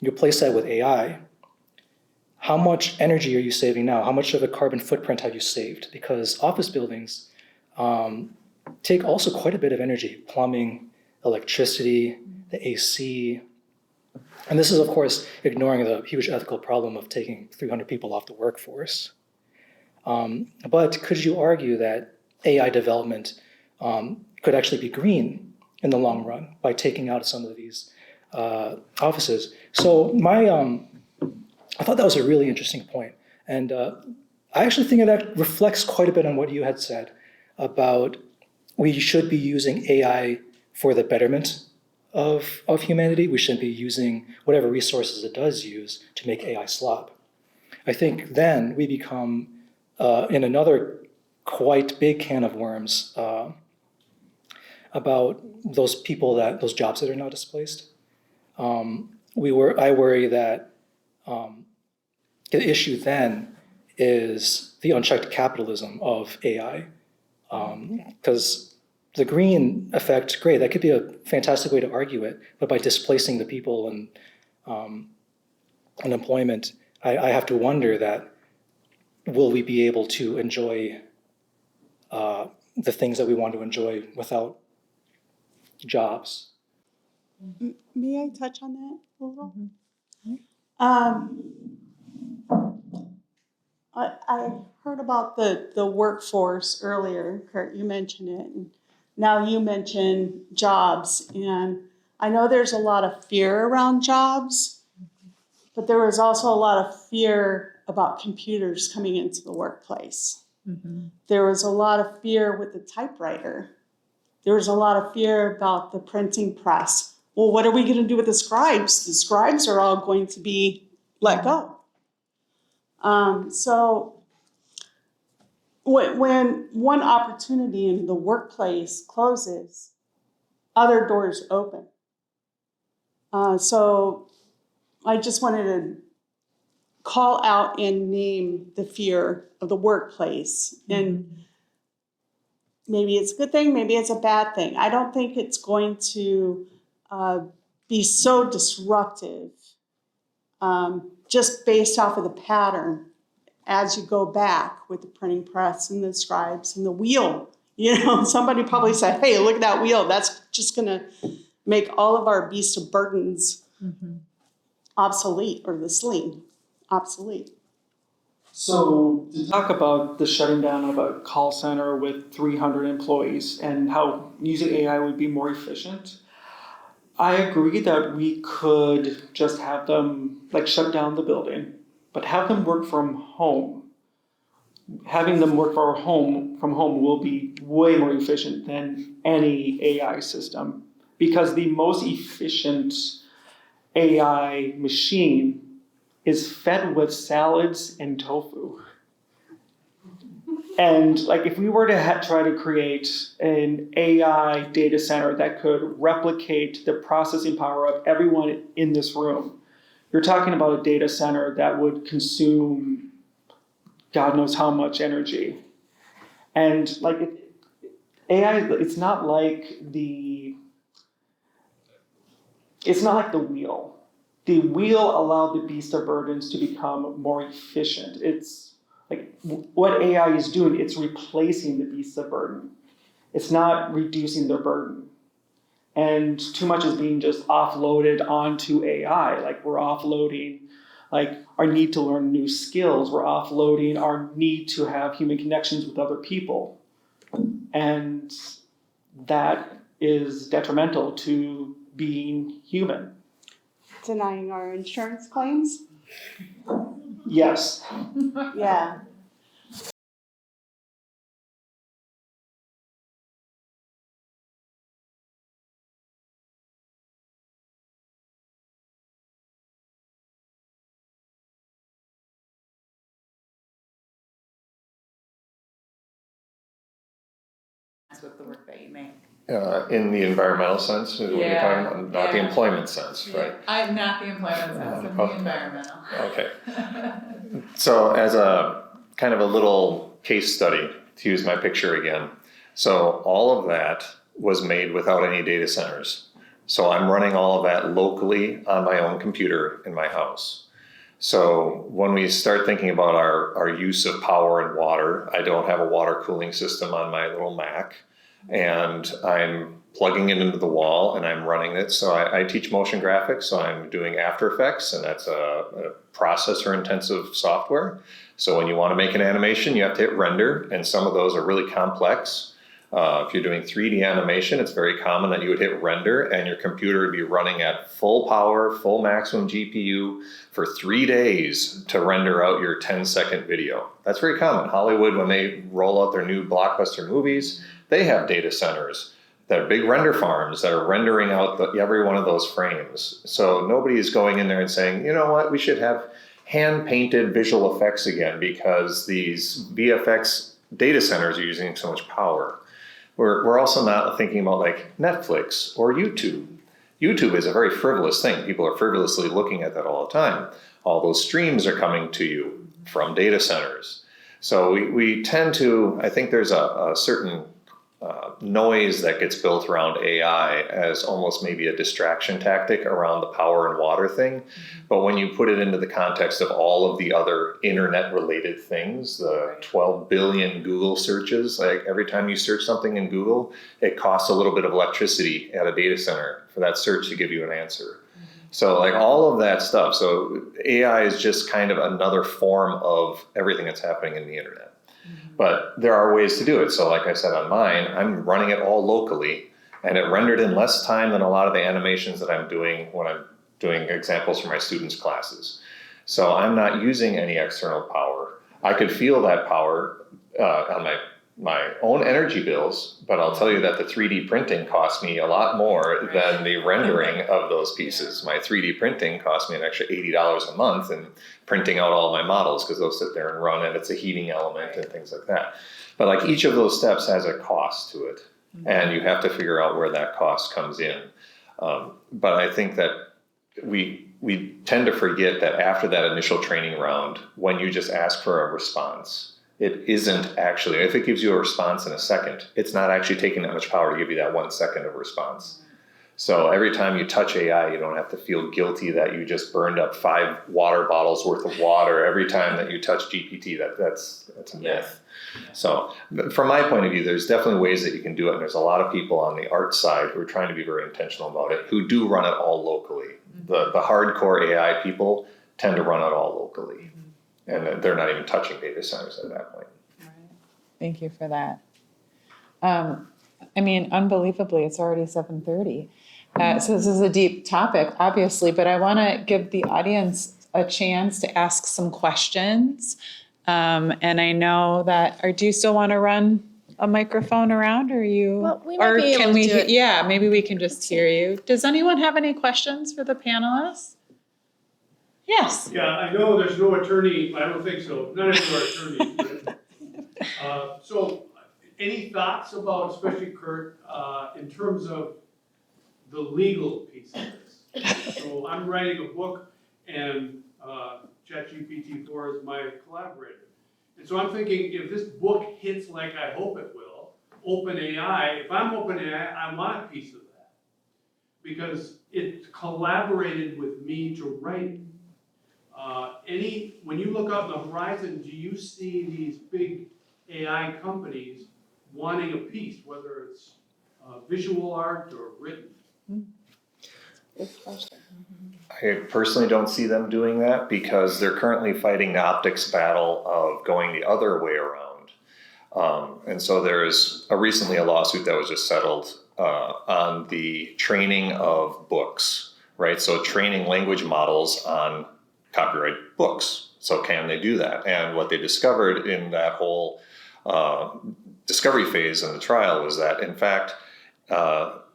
you replace that with AI, how much energy are you saving now? How much of a carbon footprint have you saved? Because office buildings take also quite a bit of energy, plumbing, electricity, the AC. And this is, of course, ignoring the huge ethical problem of taking 300 people off the workforce. But could you argue that AI development could actually be green in the long run by taking out some of these offices? So I thought that was a really interesting point. And I actually think that reflects quite a bit on what you had said about we should be using AI for the betterment of humanity. We shouldn't be using whatever resources it does use to make AI slop. I think then we become in another quite big can of worms about those those jobs that are now displaced. I worry that the issue then is the unchecked capitalism of AI. Because the green effect, great, that could be a fantastic way to argue it, but by displacing the people and unemployment, I have to wonder that will we be able to enjoy the things that we want to enjoy without jobs? May I touch on that a little? I heard about the workforce earlier. Kurt, you mentioned it. And now you mentioned jobs. And I know there's a lot of fear around jobs, but there was also a lot of fear about computers coming into the workplace. There was a lot of fear with the typewriter. There was a lot of fear about the printing press. Well, what are we going to do with the scribes? The scribes are all going to be let go. So when one opportunity in the workplace closes, other doors open. So I just wanted to call out and name the fear of the workplace. And maybe it's a good thing, maybe it's a bad thing. I don't think it's going to be so disruptive just based off of the pattern as you go back with the printing press and the scribes and the wheel. You know, somebody probably said, hey, look at that wheel. That's just going to make all of our beasts of burdens obsolete, or the sling obsolete. So to talk about the shutting down of a call center with 300 employees and how using AI would be more efficient, I agree that we could just have them like shut down the building, but have them work from home. Having them work from home will be way more efficient than any AI system, because the most efficient AI machine is fed with salads and tofu. And like, if we were to try to create an AI data center that could replicate the processing power of everyone in this room, you're talking about a data center that would consume God knows how much energy. And like AI, it's not like the wheel. The wheel allowed the beast of burdens to become more efficient. It's like what AI is doing, it's replacing the beasts of burden. It's not reducing their burden. And too much is being just offloaded onto AI. Like, we're offloading like our need to learn new skills. We're offloading our need to have human connections with other people. And that is detrimental to being human. Denying our insurance claims? Yes. Yeah. With the work that you make. In the environmental sense, is what you're talking about, not the employment sense, right? I'm not the employment sense, I'm the environmental. Okay. So as a kind of a little case study, to use my picture again, so all of that was made without any data centers. So I'm running all of that locally on my own computer in my house. So when we start thinking about our use of power and water, I don't have a water cooling system on my little Mac, and I'm plugging it into the wall and I'm running it. So I teach motion graphics, so I'm doing After Effects, and that's a processor intensive software. So when you want to make an animation, you have to hit render, and some of those are really complex. If you're doing 3D animation, it's very common that you would hit render and your computer would be running at full power, full maximum GPU for 3 days to render out your 10-second video. That's very common. Hollywood, when they roll out their new blockbuster movies, they have data centers that are big render farms that are rendering out every one of those frames. So nobody is going in there and saying, you know what, we should have hand-painted visual effects again because these VFX data centers are using so much power. We're also not thinking about like Netflix or YouTube. YouTube is a very frivolous thing. People are frivolously looking at that all the time. All those streams are coming to you from data centers. So we tend to, I think there's a certain noise that gets built around AI as almost maybe a distraction tactic around the power and water thing. But when you put it into the context of all of the other internet related things, the 12 billion Google searches, like every time you search something in Google, it costs a little bit of electricity at a data center for that search to give you an answer. So like all of that stuff. So AI is just kind of another form of everything that's happening in the internet. But there are ways to do it. So like I said on mine, I'm running it all locally, and it rendered in less time than a lot of the animations that I'm doing when I'm doing examples for my students' classes. So I'm not using any external power. I could feel that power on my own energy bills, but I'll tell you that the 3D printing cost me a lot more than the rendering of those pieces. My 3D printing cost me an extra $80 a month in printing out all my models, because they'll sit there and run, and it's a heating element and things like that. But like each of those steps has a cost to it, and you have to figure out where that cost comes in. But I think that we tend to forget that after that initial training round, when you just ask for a response, it isn't actually, if it gives you a response in a second, it's not actually taking that much power to give you that 1 second of response. So every time you touch AI, you don't have to feel guilty that you just burned up 5 water bottles worth of water every time that you touch GPT. That's a myth. So from my point of view, there's definitely ways that you can do it. And there's a lot of people on the art side who are trying to be very intentional about it, who do run it all locally. The hardcore AI people tend to run it all locally. And they're not even touching data centers at that point. Thank you for that. I mean, unbelievably, it's already 7:30. So this is a deep topic, obviously, but I want to give the audience a chance to ask some questions. And I know that, or do you still want to run a microphone around, or you? Well, we might be able to do it. Yeah, maybe we can just hear you. Does anyone have any questions for the panelists? Yes. Yeah, I know there's no attorney, I don't think so, none of you are attorneys. But, so, any thoughts about, especially Kurt, in terms of the legal piece of this? So I'm writing a book, and ChatGPT-4 is my collaborator. And so I'm thinking, if this book hits like I hope it will, OpenAI, if I'm OpenAI, I want a piece of that. Because it collaborated with me to write it. When you look out on the horizon, do you see these big AI companies wanting a piece, whether it's visual art or written? Good question. I personally don't see them doing that because they're currently fighting the optics battle of going the other way around. And so there's recently a lawsuit that was just settled on the training of books, right? So training language models on copyright books. So can they do that? And what they discovered in that whole discovery phase in the trial was that, in fact,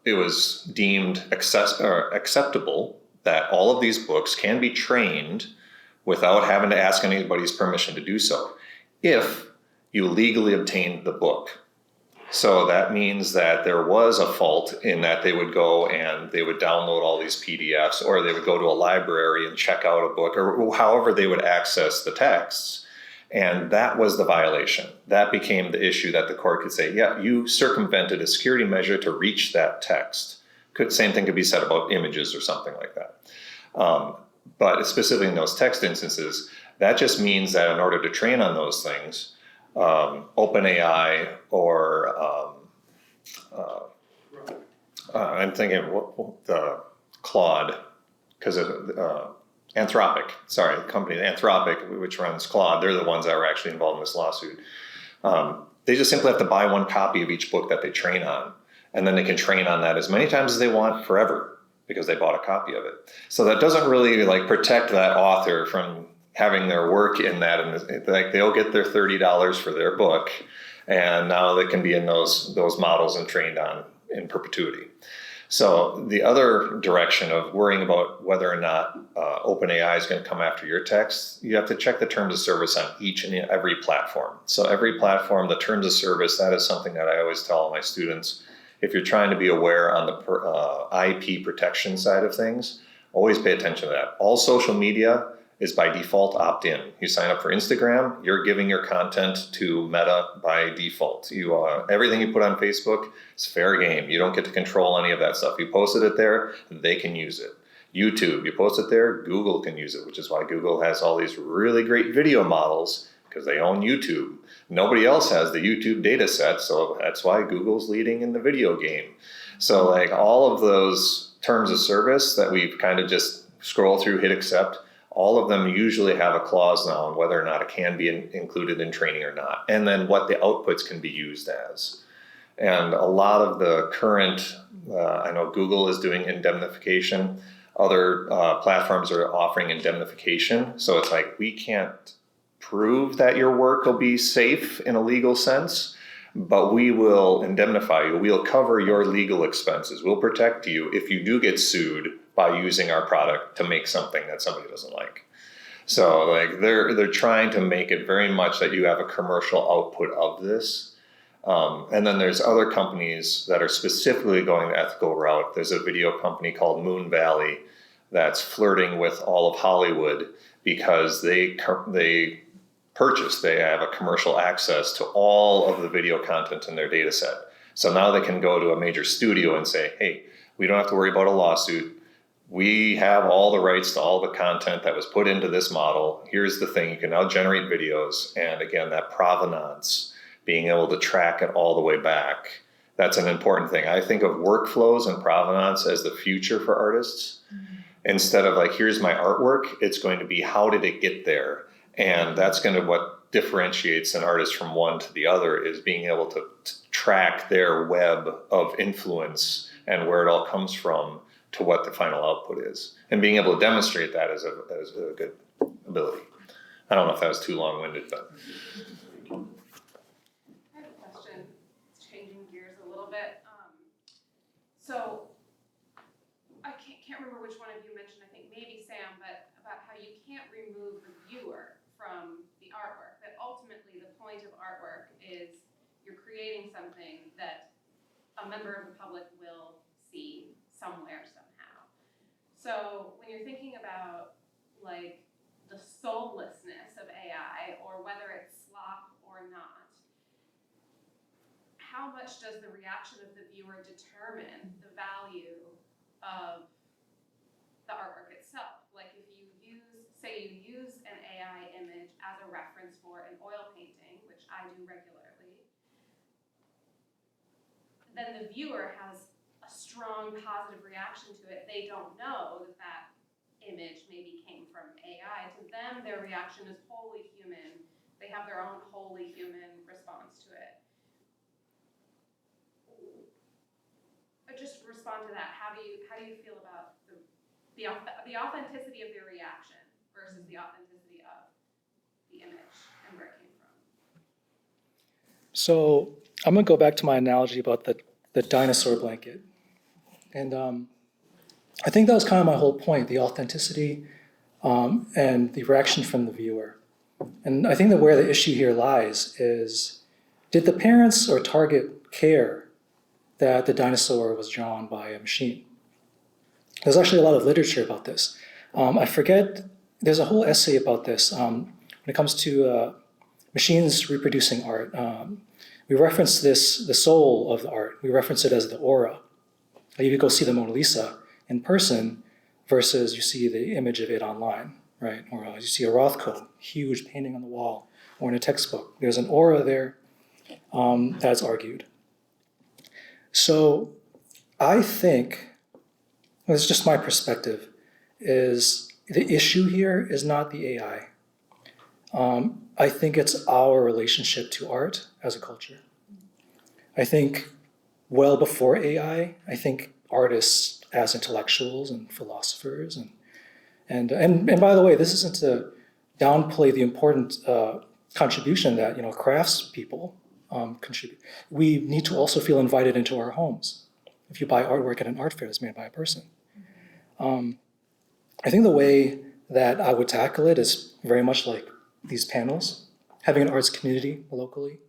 it was deemed acceptable that all of these books can be trained without having to ask anybody's permission to do so, if you legally obtained the book. So that means that there was a fault in that they would go and they would download all these PDFs, or they would go to a library and check out a book, or however they would access the texts. And that was the violation. That became the issue that the court could say, yeah, you circumvented a security measure to reach that text. Same thing could be said about images or something like that. But specifically in those text instances, that just means that in order to train on those things, OpenAI or I'm thinking Claude, because of Anthropic, sorry, the company Anthropic, which runs Claude, they're the ones that were actually involved in this lawsuit. They just simply have to buy one copy of each book that they train on, and then they can train on that as many times as they want forever because they bought a copy of it. So that doesn't really like protect that author from having their work in that, and like they'll get their $30 for their book, and now they can be in those models and trained on in perpetuity. So the other direction of worrying about whether or not OpenAI is going to come after your text, you have to check the terms of service on each and every platform. So every platform, the terms of service, that is something that I always tell my students. If you're trying to be aware on the IP protection side of things, always pay attention to that. All social media is by default opt-in. You sign up for Instagram, you're giving your content to Meta by default. You everything you put on Facebook is fair game. You don't get to control any of that stuff. You posted it there, they can use it. YouTube, you post it there, Google can use it, which is why Google has all these really great video models because they own YouTube. Nobody else has the YouTube data set, so that's why Google's leading in the video game. So like all of those terms of service that we've kind of just scroll through, hit accept, all of them usually have a clause now on whether or not it can be included in training or not, and then what the outputs can be used as. And a lot of the current, I know Google is doing indemnification, other platforms are offering indemnification, so it's like we can't prove that your work will be safe in a legal sense, but we will indemnify you. We'll cover your legal expenses. We'll protect you if you do get sued by using our product to make something that somebody doesn't like. So like they're trying to make it very much that you have a commercial output of this. And then there's other companies that are specifically going the ethical route. There's a video company called Moon Valley that's flirting with all of Hollywood because they have a commercial access to all of the video content in their data set. So now they can go to a major studio and say, hey, we don't have to worry about a lawsuit. We have all the rights to all the content that was put into this model. Here's the thing, you can now generate videos. And again, that provenance, being able to track it all the way back, that's an important thing. I think of workflows and provenance as the future for artists. Instead of like, here's my artwork, it's going to be how did it get there? And that's going to what differentiates an artist from one to the other is being able to track their web of influence and where it all comes from to what the final output is. And being able to demonstrate that as a good ability. I don't know if that was too long-winded, but. I have a question, changing gears a little bit. So I can't remember which one of you mentioned, I think maybe Sam, but about how you can't remove the viewer from the artwork, that ultimately the point of artwork is you're creating something that a member of the public will see somewhere, somehow. So when you're thinking about like the soullessness of AI or whether it's slop or not, how much does the reaction of the viewer determine the value of the artwork itself? Like if you use an AI image as a reference for an oil painting, which I do regularly, then the viewer has a strong positive reaction to it. They don't know that that image maybe came from AI. To them, their reaction is wholly human. They have their own wholly human response to it. But just respond to that. How do you feel about the authenticity of their reaction versus the authenticity of the image and where it came from? So I'm gonna go back to my analogy about the dinosaur blanket. And I think that was kind of my whole point, the authenticity and the reaction from the viewer. And I think that where the issue here lies is, did the parents or target care that the dinosaur was drawn by a machine? There's actually a lot of literature about this. I forget, there's a whole essay about this when it comes to machines reproducing art. We reference this, the soul of the art, we reference it as the aura. You could go see the Mona Lisa in person versus you see the image of it online, right? Or you see a Rothko, huge painting on the wall, or in a textbook. There's an aura there that's argued. So I think, it's just my perspective, is the issue here is not the AI. I think it's our relationship to art as a culture. I think well before AI, I think artists as intellectuals and philosophers and by the way, this isn't to downplay the important contribution that crafts people contribute. We need to also feel invited into our homes. if you buy artwork at an art fair that's made by a person. I think the way that I would tackle it is very much like these panels, having an arts community locally,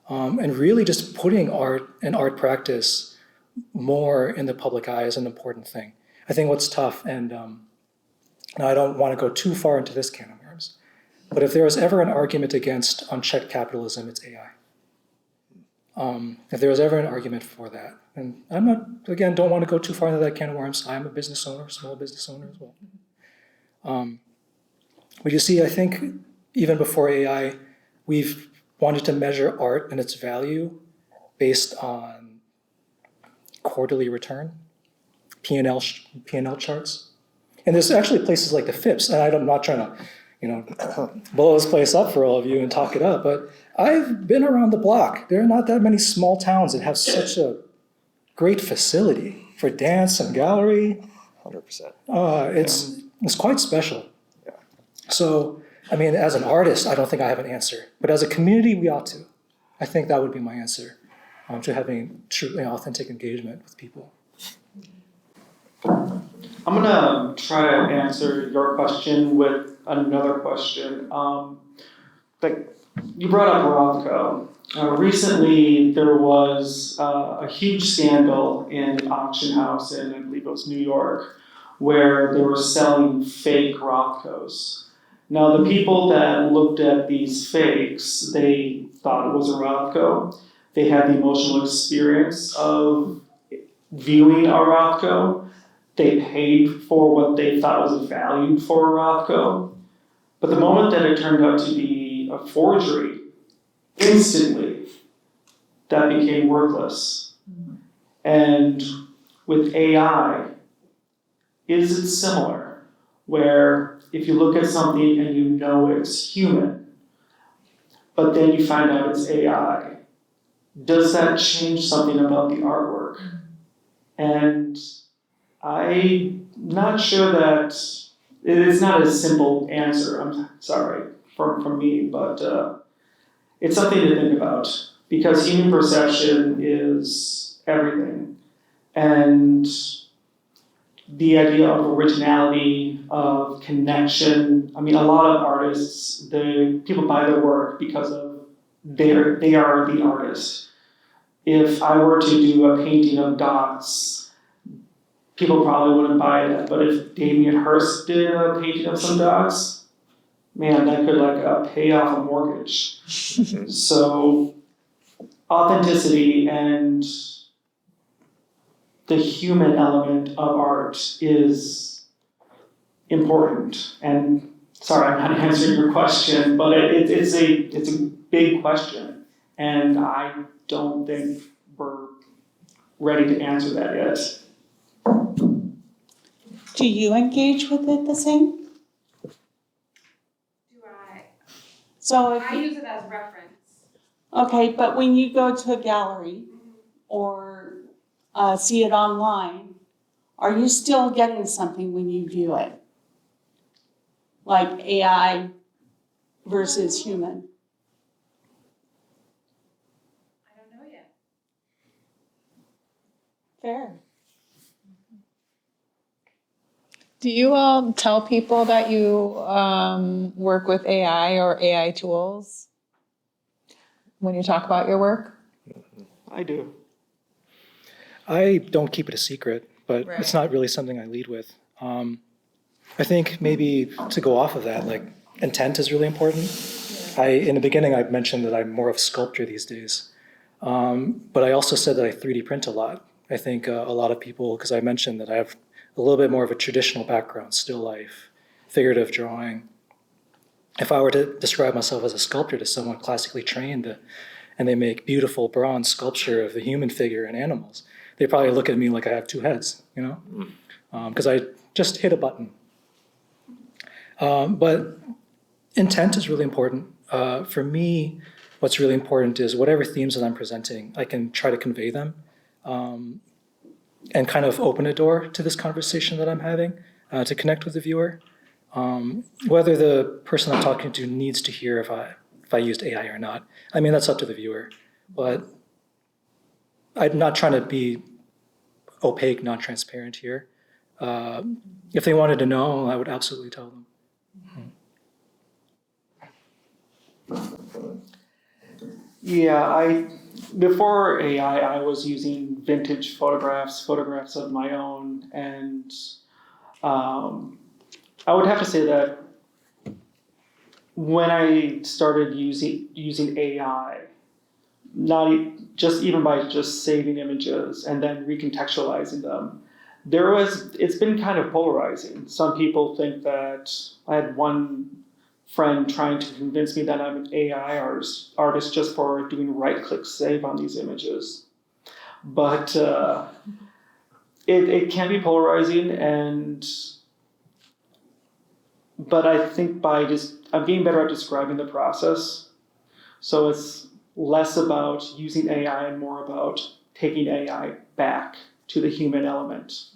and really just putting art and art practice more in the public eye is an important thing. I think what's tough, and now I don't want to go too far into this can of worms, but if there was ever an argument against unchecked capitalism, it's AI. If there was ever an argument for that, and I'm not, again, don't want to go too far into that can of worms. I'm a business owner, small business owner as well. But you see, I think even before AI, we've wanted to measure art and its value based on quarterly return, P&L charts. And there's actually places like the Phipps, and I'm not trying to, blow this place up for all of you and talk it up, but I've been around the block. There are not that many small towns that have such a great facility for dance and gallery. 100%. It's quite special. Yeah. So, I mean, as an artist, I don't think I have an answer, but as a community, we ought to. I think that would be my answer to having true, authentic engagement with people. I'm gonna try to answer your question with another question. You brought up Rothko. Recently, there was a huge scandal in an auction house in, I believe it was New York, where they were selling fake Rothkos. Now, the people that looked at these fakes, they thought it was a Rothko. They had the emotional experience of viewing a Rothko. They paid for what they thought was valued for a Rothko. But the moment that it turned out to be a forgery, instantly, that became worthless. And with AI, is it similar? Where if you look at something and you know it's human, but then you find out it's AI, does that change something about the artwork? And I'm not sure that it is not a simple answer. I'm sorry from me, but it's something to think about because human perception is everything, and the idea of originality, of connection. I mean, a lot of artists, people buy their work because of they are the artist. If I were to do a painting of dots, people probably wouldn't buy that. But if Damien Hirst did a painting of some dogs, man, that could pay off a mortgage. So authenticity and the human element of art is important. And sorry, I'm not answering your question, but it's a big question, and I don't think we're ready to answer that yet. Do you engage with it the same? Do I? So if I use it as reference. okay, but when you go to a gallery or see it online, are you still getting something when you view it? Like AI versus human? I don't know yet. Fair. Do you all tell people that you work with AI or AI tools when you talk about your work? I do. I don't keep it a secret, but Right. it's not really something I lead with. I think maybe to go off of that, like intent is really important. In the beginning, I mentioned that I'm more of a sculptor these days, but I also said that I 3D print a lot. I think a lot of people, because I mentioned that I have a little bit more of a traditional background, still life, figurative drawing. If I were to describe myself as a sculptor to someone classically trained and they make beautiful bronze sculpture of the human figure and animals, they probably look at me like I have two heads, because I just hit a button. But intent is really important. For me, what's really important is whatever themes that I'm presenting, I can try to convey them and kind of open a door to this conversation that I'm having to connect with the viewer. Whether the person I'm talking to needs to hear if I used AI or not, I mean, that's up to the viewer. But I'm not trying to be opaque, non-transparent here. If they wanted to know, I would absolutely tell them. Yeah, before AI, I was using vintage photographs of my own, and I would have to say that when I started using AI, just even by just saving images and then recontextualizing them, it's been kind of polarizing. Some people think that I had one friend trying to convince me that I'm an AI artist just for doing right-click save on these images. But it can be polarizing, but I think I'm getting better at describing the process. So it's less about using AI and more about taking AI back to the human element.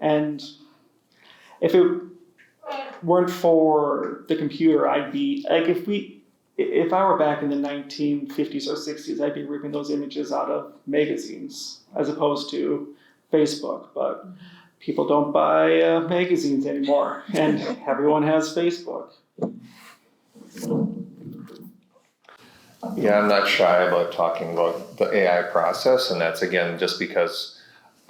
And if it weren't for the computer, I'd be like, if I were back in the 1950s or 60s, I'd be ripping those images out of magazines as opposed to Facebook. But people don't buy magazines anymore, and everyone has Facebook. Yeah, I'm not shy about talking about the AI process, and that's again just because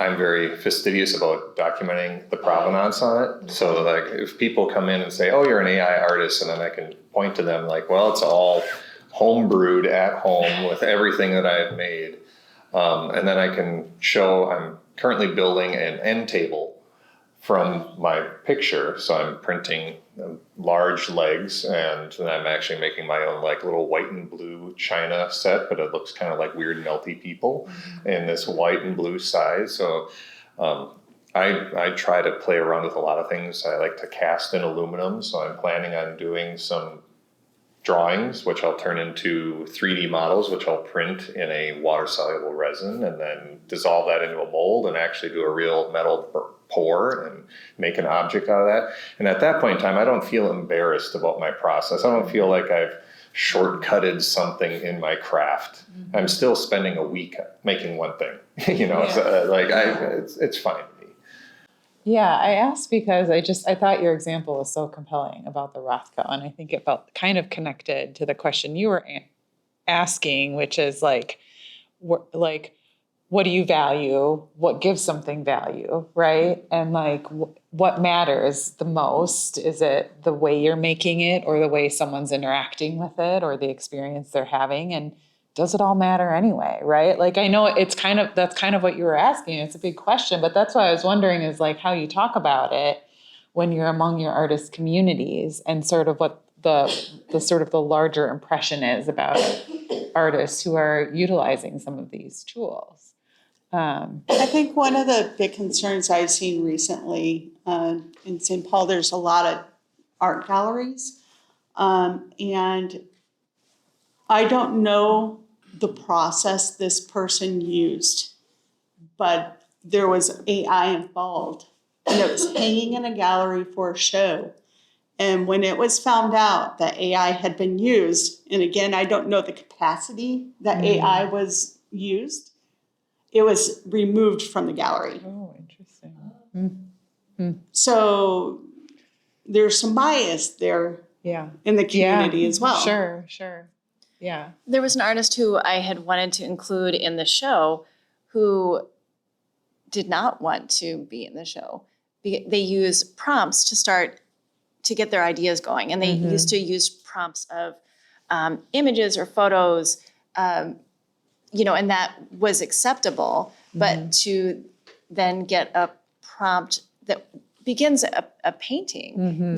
I'm very fastidious about documenting the provenance on it. So like if people come in and say, oh, you're an AI artist, and then I can point to them like, well, it's all homebrewed at home with everything that I've made. And then I can show I'm currently building an end table from my picture. So I'm printing large legs, and then I'm actually making my own like little white and blue china set, but it looks kind of like weird melty people in this white and blue size. So I try to play around with a lot of things. I like to cast in aluminum, so I'm planning on doing some drawings, which I'll turn into 3D models, which I'll print in a water-soluble resin, and then dissolve that into a mold and actually do a real metal pour and make an object out of that. And at that point in time, I don't feel embarrassed about my process. I don't feel like I've shortcutted something in my craft. I'm still spending a week making one thing, you know, it's fine. Yeah, I asked because I thought your example was so compelling about the Rothko, and I think it felt kind of connected to the question you were asking, which is like, what do you value? What gives something value, right? And like, what matters the most? Is it the way you're making it, or the way someone's interacting with it, or the experience they're having? And does it all matter anyway, right? Like, I know that's kind of what you were asking. It's a big question, but that's why I was wondering is like how you talk about it when you're among your artist communities, and sort of what the sort of the larger impression is about artists who are utilizing some of these tools. I think one of the big concerns I've seen recently in St. Paul, there's a lot of art galleries, and I don't know the process this person used, but there was AI involved, and it was hanging in a gallery for a show. And when it was found out that AI had been used, and again, I don't know the capacity that AI was used, it was removed from the gallery. Oh, interesting. So there's some bias there in the community as well. Sure. Yeah. There was an artist who I had wanted to include in the show who did not want to be in the show. They use prompts to get their ideas going. And they used to use prompts of images or photos, and that was acceptable. But to then get a prompt that begins a painting,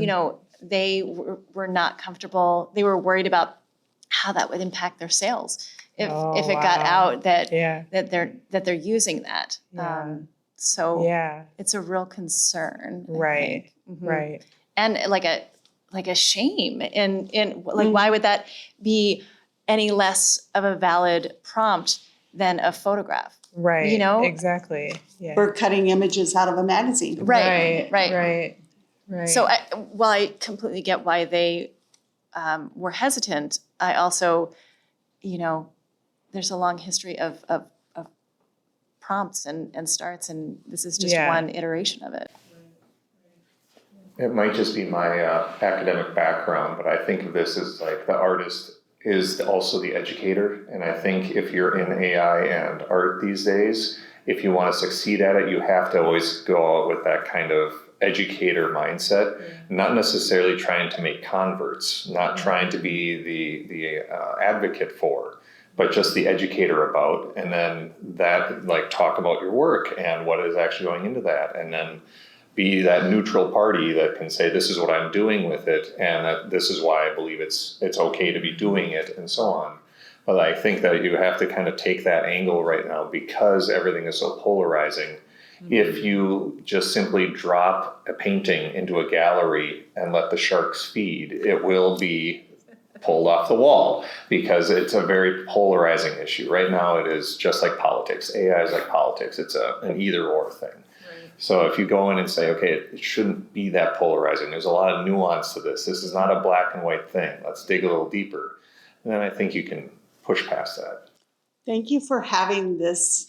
they were not comfortable. They were worried about how that would impact their sales if it got out that they're using that. It's a real concern. Right. Right. And like a shame in like why would that be any less of a valid prompt than a photograph? Right. You know? Exactly. Yeah. Or cutting images out of a magazine. Right. So while I completely get why they were hesitant, I also, there's a long history of prompts and starts, and this is just Yeah. one iteration of it. It might just be my academic background, but I think of this as like the artist is also the educator. And I think if you're in AI and art these days, if you want to succeed at it, you have to always go out with that kind of educator mindset, not necessarily trying to make converts, not trying to be the advocate for, but just the educator about, and then that like talk about your work and what is actually going into that, and then be that neutral party that can say, this is what I'm doing with it, and that this is why I believe it's okay to be doing it, and so on. But I think that you have to kind of take that angle right now because everything is so polarizing. If you just simply drop a painting into a gallery and let the sharks feed, it will be pulled off the wall because it's a very polarizing issue. Right now it is just like politics. AI is like politics. It's an either or thing. So if you go in and say, okay, it shouldn't be that polarizing. There's a lot of nuance to this. This is not a black and white thing. Let's dig a little deeper. And then I think you can push past that. Thank you for having this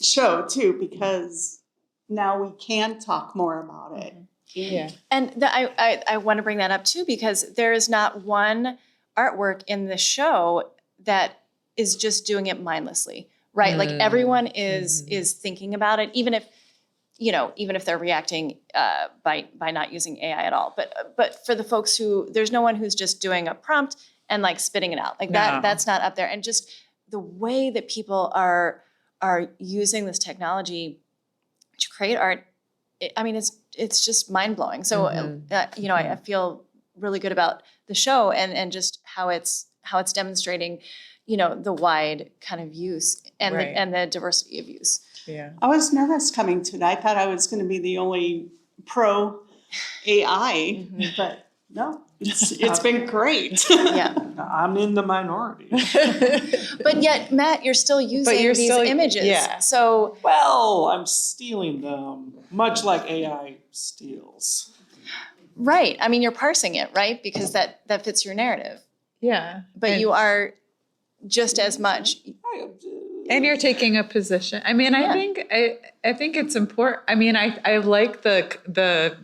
show too, because now we can talk more about it. Yeah. And I want to bring that up too, because there is not one artwork in the show that is just doing it mindlessly, right? Like everyone is thinking about it, even if they're reacting by not using AI at all. But for the folks there's no one who's just doing a prompt and like spitting it out. Like that's not up there. And just the way that people are using this technology to create art, it's just mind blowing. So I feel really good about the show and just how it's demonstrating, the wide kind of use and the diversity of use. Yeah. I was nervous coming to it. I thought I was going to be the only pro AI, but no, it's been great. Yeah. I'm in the minority. But yet, Matt, you're still using these images. Yeah. So Well, I'm stealing them, much like AI steals. right. I mean, you're parsing it, right? Because that fits your narrative. Yeah. But you are just as much. And you're taking a position. I mean, I think it's important. I mean, I like the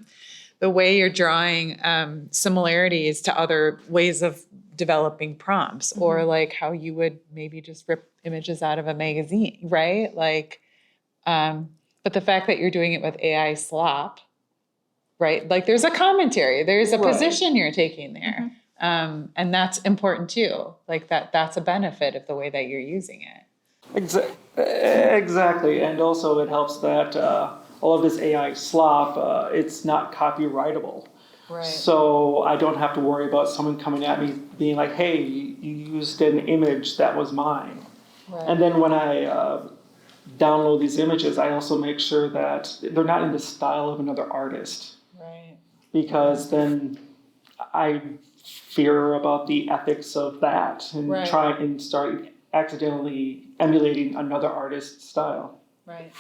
way you're drawing similarities to other ways of developing prompts, or like how you would maybe just rip images out of a magazine, right? Like, but the fact that you're doing it with AI slop, right? Like there's a commentary, there's a position you're taking there. And that's important too. Like that's a benefit of the way that you're using it. Exactly, and also it helps that all of this AI slop, it's not copyrightable. Right. So I don't have to worry about someone coming at me being like, hey, you used an image that was mine. Right. And then when I download these images, I also make sure that they're not in the style of another artist. Right. Because then I fear about the ethics of that and try and start accidentally emulating another artist's style. Right.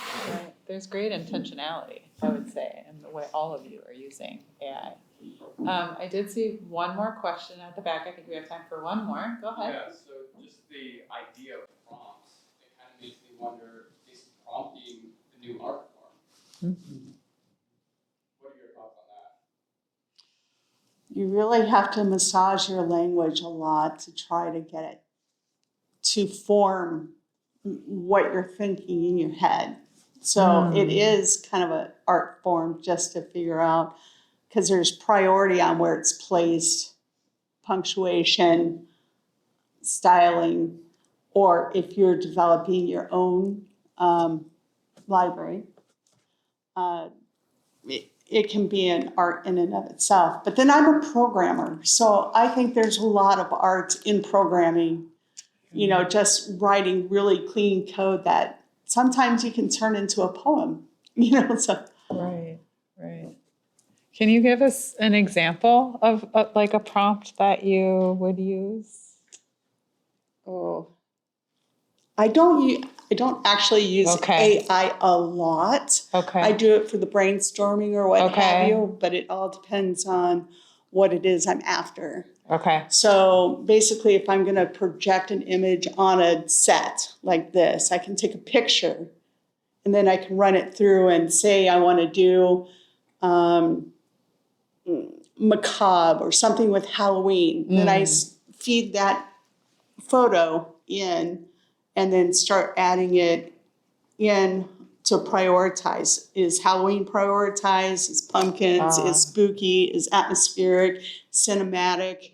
There's great intentionality, I would say, in the way all of you are using AI. I did see one more question at the back. I think we have time for one more. Go ahead. Yeah, so just the idea of prompts, it kind of makes me wonder, is prompting the new art form? What are your thoughts on that? You really have to massage your language a lot to try to get it to form what you're thinking in your head. So it is kind of an art form just to figure out, because there's priority on where it's placed, punctuation, styling, or if you're developing your own library, it can be an art in and of itself. But then I'm a programmer, so I think there's a lot of art in programming, just writing really clean code that sometimes you can turn into a poem, so. Right. Can you give us an example of like a prompt that you would use? Oh, I don't actually use AI a lot. Okay. I do it for the brainstorming or what have you, but it all depends on what it is I'm after. Okay. So basically, if I'm going to project an image on a set like this, I can take a picture and then I can run it through and say I want to do macabre or something with Halloween. Then I feed that photo in and then start adding it in to prioritize. Is Halloween prioritized? Is pumpkins? Is spooky? Is atmospheric? Cinematic?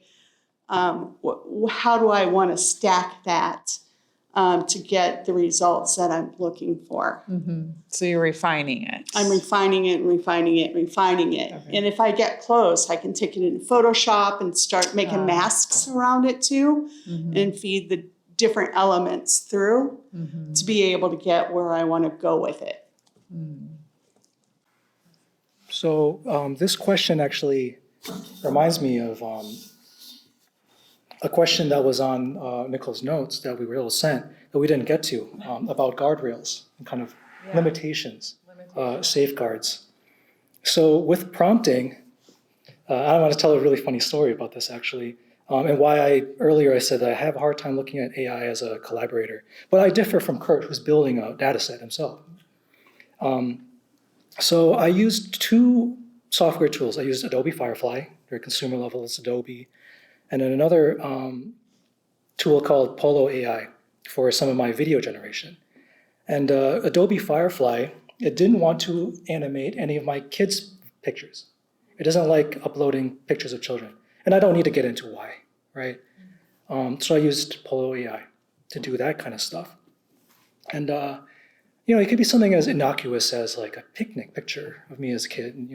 How do I want to stack that to get the results that I'm looking for? So you're refining it. I'm refining it, refining it, refining it. Okay. And if I get close, I can take it in Photoshop and start making masks around it too, and feed the different elements through to be able to get where I want to go with it. So this question actually reminds me of a question that was on Nicole's notes that we were able to send that we didn't get to about guardrails and kind of limitations, safeguards. So with prompting, I want to tell a really funny story about this actually, and why earlier I said that I have a hard time looking at AI as a collaborator, but I differ from Kurt, who's building a data set himself. So I used two software tools. I used Adobe Firefly, very consumer level, it's Adobe, and then another tool called Polo AI for some of my video generation. And Adobe Firefly, it didn't want to animate any of my kids' pictures. It doesn't like uploading pictures of children. And I don't need to get into why, right? So I used Polo AI to do that kind of stuff. And it could be something as innocuous as like a picnic picture of me as a kid,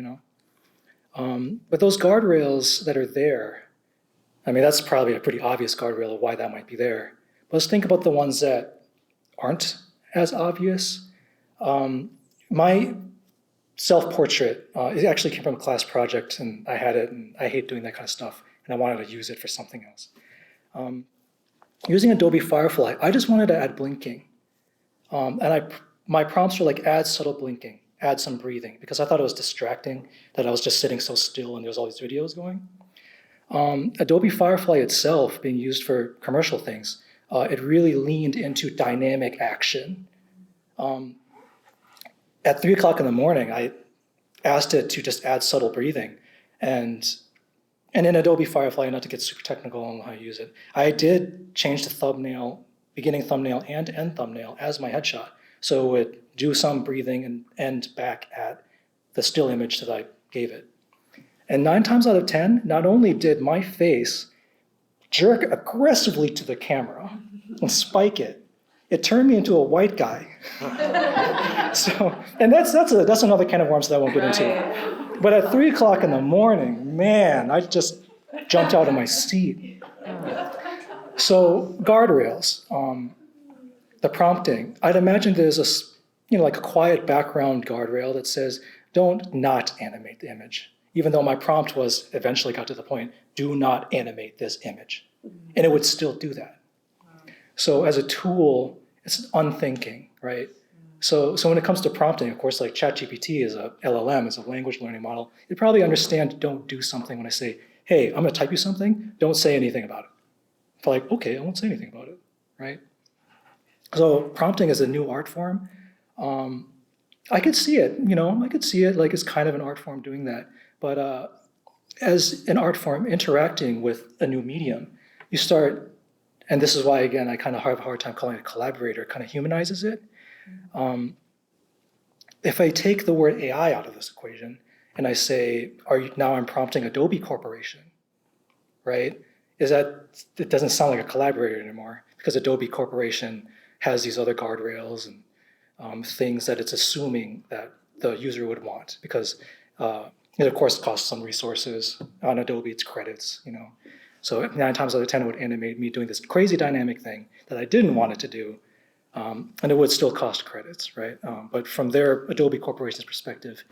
But those guardrails that are there, I mean, that's probably a pretty obvious guardrail of why that might be there. But let's think about the ones that aren't as obvious. My self-portrait, it actually came from a class project, and I had it, and I hate doing that kind of stuff, and I wanted to use it for something else. Using Adobe Firefly, I just wanted to add blinking. My prompts were like, add subtle blinking, add some breathing, because I thought it was distracting that I was just sitting so still and there's all these videos going. Adobe Firefly itself, being used for commercial things, it really leaned into dynamic action. At 3 o'clock in the morning, I asked it to just add subtle breathing. And in Adobe Firefly, not to get super technical on how to use it, I did change the thumbnail, beginning thumbnail and end thumbnail as my headshot. So it would do some breathing and end back at the still image that I gave it. And 9 times out of 10, not only did my face jerk aggressively to the camera and spike it, it turned me into a white guy. And that's another can of worms that I won't get into. But at 3 o'clock in the morning, man, I just jumped out of my seat. So guardrails, the prompting, I'd imagine there's like a quiet background guardrail that says, don't not animate the image. Even though my prompt was eventually got to the point, do not animate this image. And it would still do that. So as a tool, it's unthinking, right? So when it comes to prompting, of course, like ChatGPT is a LLM, is a language learning model. It probably understands don't do something when I say, hey, I'm gonna type you something, don't say anything about it. It's like, okay, I won't say anything about it, right? So prompting is a new art form. I could see it, I could see it like it's kind of an art form doing that. But as an art form interacting with a new medium, you start, and this is why, again, I kind of have a hard time calling it a collaborator, it kind of humanizes it. If I take the word AI out of this equation and I say, now I'm prompting Adobe Corporation, right? It doesn't sound like a collaborator anymore because Adobe Corporation has these other guardrails and things that it's assuming that the user would want because it of course costs some resources. On Adobe, it's credits, So 9 times out of 10, it would animate me doing this crazy dynamic thing that I didn't want it to do. And it would still cost credits, right? But from their Adobe Corporation's perspective,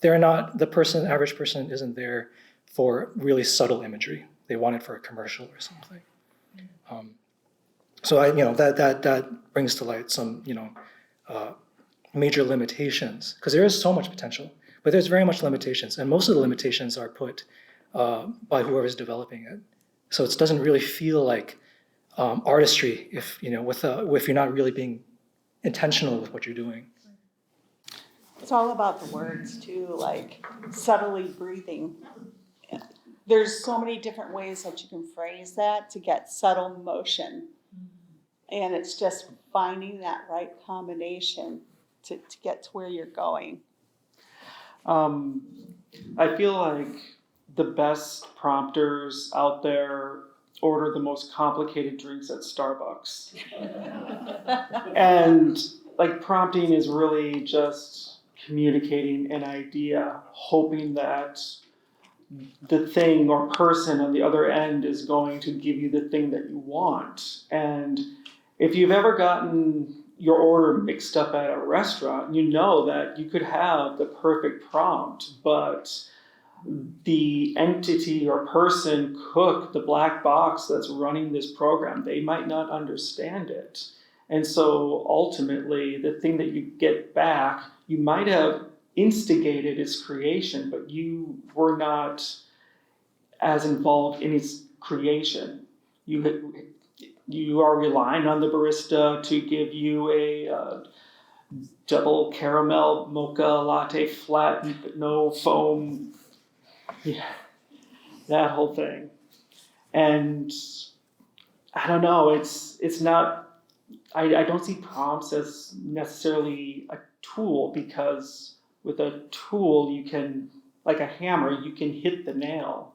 they're not, average person isn't there for really subtle imagery. They want it for a commercial or something. So that brings to light some, major limitations, because there is so much potential, but there's very much limitations. And most of the limitations are put by whoever's developing it. So it doesn't really feel like artistry if if you're not really being intentional with what you're doing. It's all about the words too, like subtly breathing. There's so many different ways that you can phrase that to get subtle motion. And it's just finding that right combination to get to where you're going. I feel like the best prompters out there order the most complicated drinks at Starbucks. And like prompting is really just communicating an idea, hoping that the thing or person on the other end is going to give you the thing that you want. And if you've ever gotten your order mixed up at a restaurant, you know that you could have the perfect prompt, but the entity or person, cook, the black box that's running this program, they might not understand it. And so ultimately, the thing that you get back, you might have instigated its creation, but you were not as involved in its creation. You are relying on the barista to give you a double caramel mocha latte flat, no foam. Yeah, that whole thing. And I don't know, it's not, I don't see prompts as necessarily a tool, because with a tool you can, like a hammer, you can hit the nail.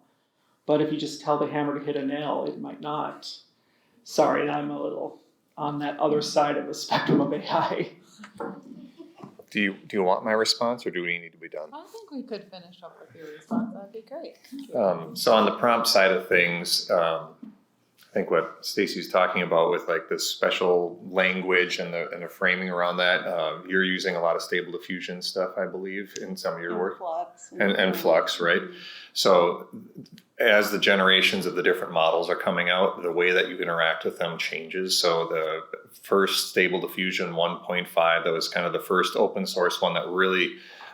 But if you just tell the hammer to hit a nail, it might not. Sorry, I'm a little on that other side of the spectrum of AI. Do you want my response, or do we need to be done? I think we could finish up with your response. That'd be great. So on the prompt side of things, I think what Staci's talking about with like this special language and the framing around that, you're using a lot of stable diffusion stuff, I believe, in some of your work. Flux. And flux, right? So as the generations of the different models are coming out, the way that you interact with them changes. So the first stable diffusion 1.5, that was kind of the first open source one that really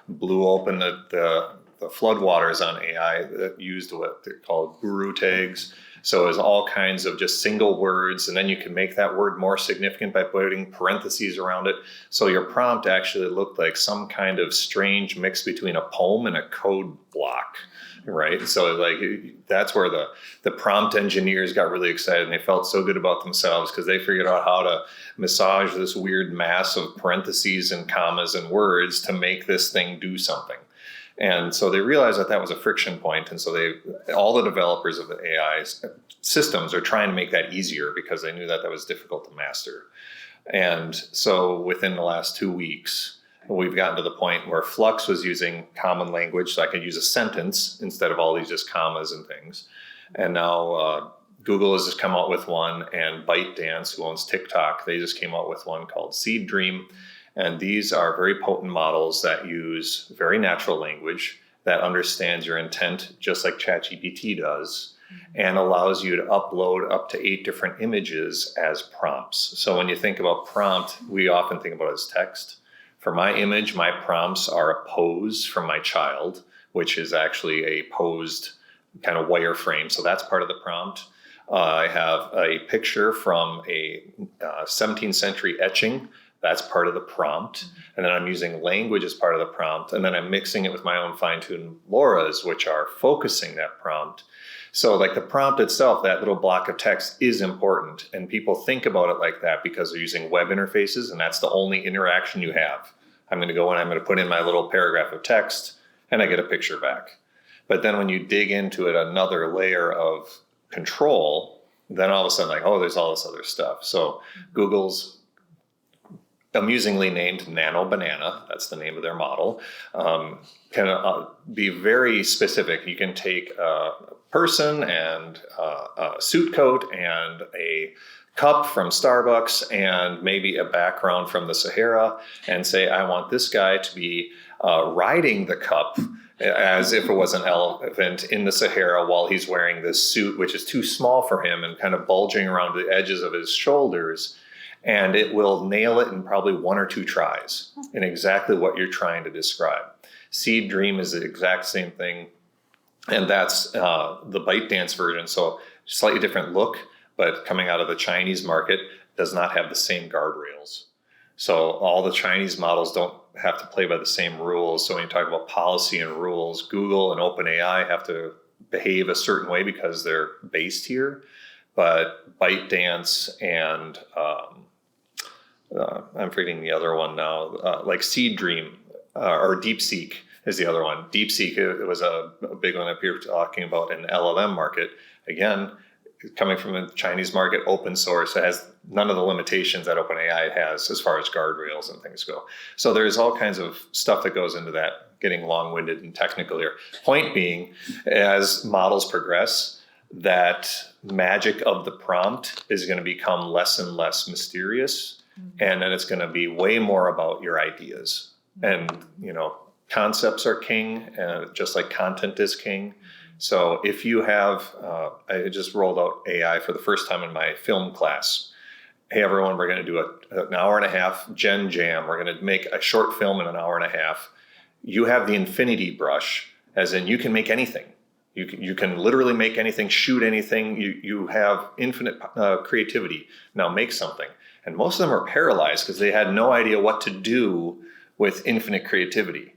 blew open the floodwaters on AI, that used what they're called guru tags. So it was all kinds of just single words, and then you can make that word more significant by putting parentheses around it. So your prompt actually looked like some kind of strange mix between a poem and a code block, right? So like that's where the prompt engineers got really excited, and they felt so good about themselves because they figured out how to massage this weird mass of parentheses and commas and words to make this thing do something. And so they realized that that was a friction point. And so all the developers of the AI systems are trying to make that easier, because they knew that that was difficult to master. And so within the last 2 weeks, we've gotten to the point where Flux was using common language, so I could use a sentence instead of all these just commas and things. And now Google has just come out with one, and ByteDance, who owns TikTok, they just came out with one called Seed Dream. And these are very potent models that use very natural language that understands your intent, just like ChatGPT does, and allows you to upload up to 8 different images as prompts. So when you think about prompt, we often think about it as text. For my image, my prompts are a pose from my child, which is actually a posed kind of wireframe. So that's part of the prompt. I have a picture from a 17th century etching. That's part of the prompt. And then I'm using language as part of the prompt. And then I'm mixing it with my own fine-tuned LoRa's, which are focusing that prompt. So like the prompt itself, that little block of text is important. And people think about it like that because they're using web interfaces, and that's the only interaction you have. I'm going to go and I'm going to put in my little paragraph of text, and I get a picture back. But then when you dig into it another layer of control, then all of a sudden like, oh, there's all this other stuff. So Google's amusingly named Nano Banana, that's the name of their model, can be very specific. You can take a person and a suit coat and a cup from Starbucks and maybe a background from the Sahara and say, I want this guy to be riding the cup as if it was an elephant in the Sahara while he's wearing this suit, which is too small for him and kind of bulging around the edges of his shoulders. And it will nail it in probably 1 or 2 tries in exactly what you're trying to describe. Seed Dream is the exact same thing. And that's the ByteDance version. So slightly different look, but coming out of the Chinese market does not have the same guardrails. So all the Chinese models don't have to play by the same rules. So when you talk about policy and rules, Google and OpenAI have to behave a certain way because they're based here. But ByteDance and I'm forgetting the other one now, like Seed Dream or DeepSeek is the other one. DeepSeek, it was a big one up here talking about an LLM market. Again, coming from the Chinese market, open source, it has none of the limitations that OpenAI has as far as guardrails and things go. So there's all kinds of stuff that goes into that, getting long-winded and technical here. Point being, as models progress, that magic of the prompt is going to become less and less mysterious. And then it's going to be way more about your ideas. And, you know, concepts are king, just like content is king. So if you have, I just rolled out AI for the first time in my film class. Hey, everyone, we're going to do an hour and a half Gen Jam. We're going to make a short film in an hour and a half. You have the infinity brush, as in you can make anything. You can literally make anything, shoot anything. You have infinite creativity. Now make something. And most of them are paralyzed because they had no idea what to do with infinite creativity.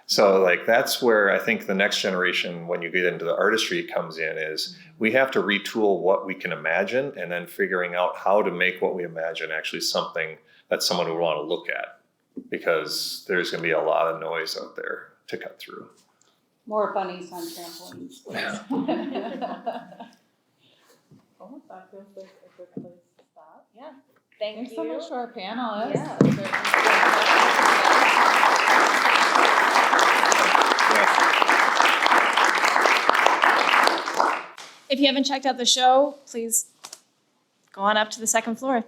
So like that's where I think the next generation, when you get into the artistry, comes in, is we have to retool what we can imagine and then figuring out how to make what we imagine actually something that someone would want to look at, because there's going to be a lot of noise out there to cut through. More bunnies on trampolines, please. Oh, that feels like a good place to stop. Yeah. Thank Thanks you. so much to our panelists. Yeah. If you haven't checked out the show, please go on up to the second floor.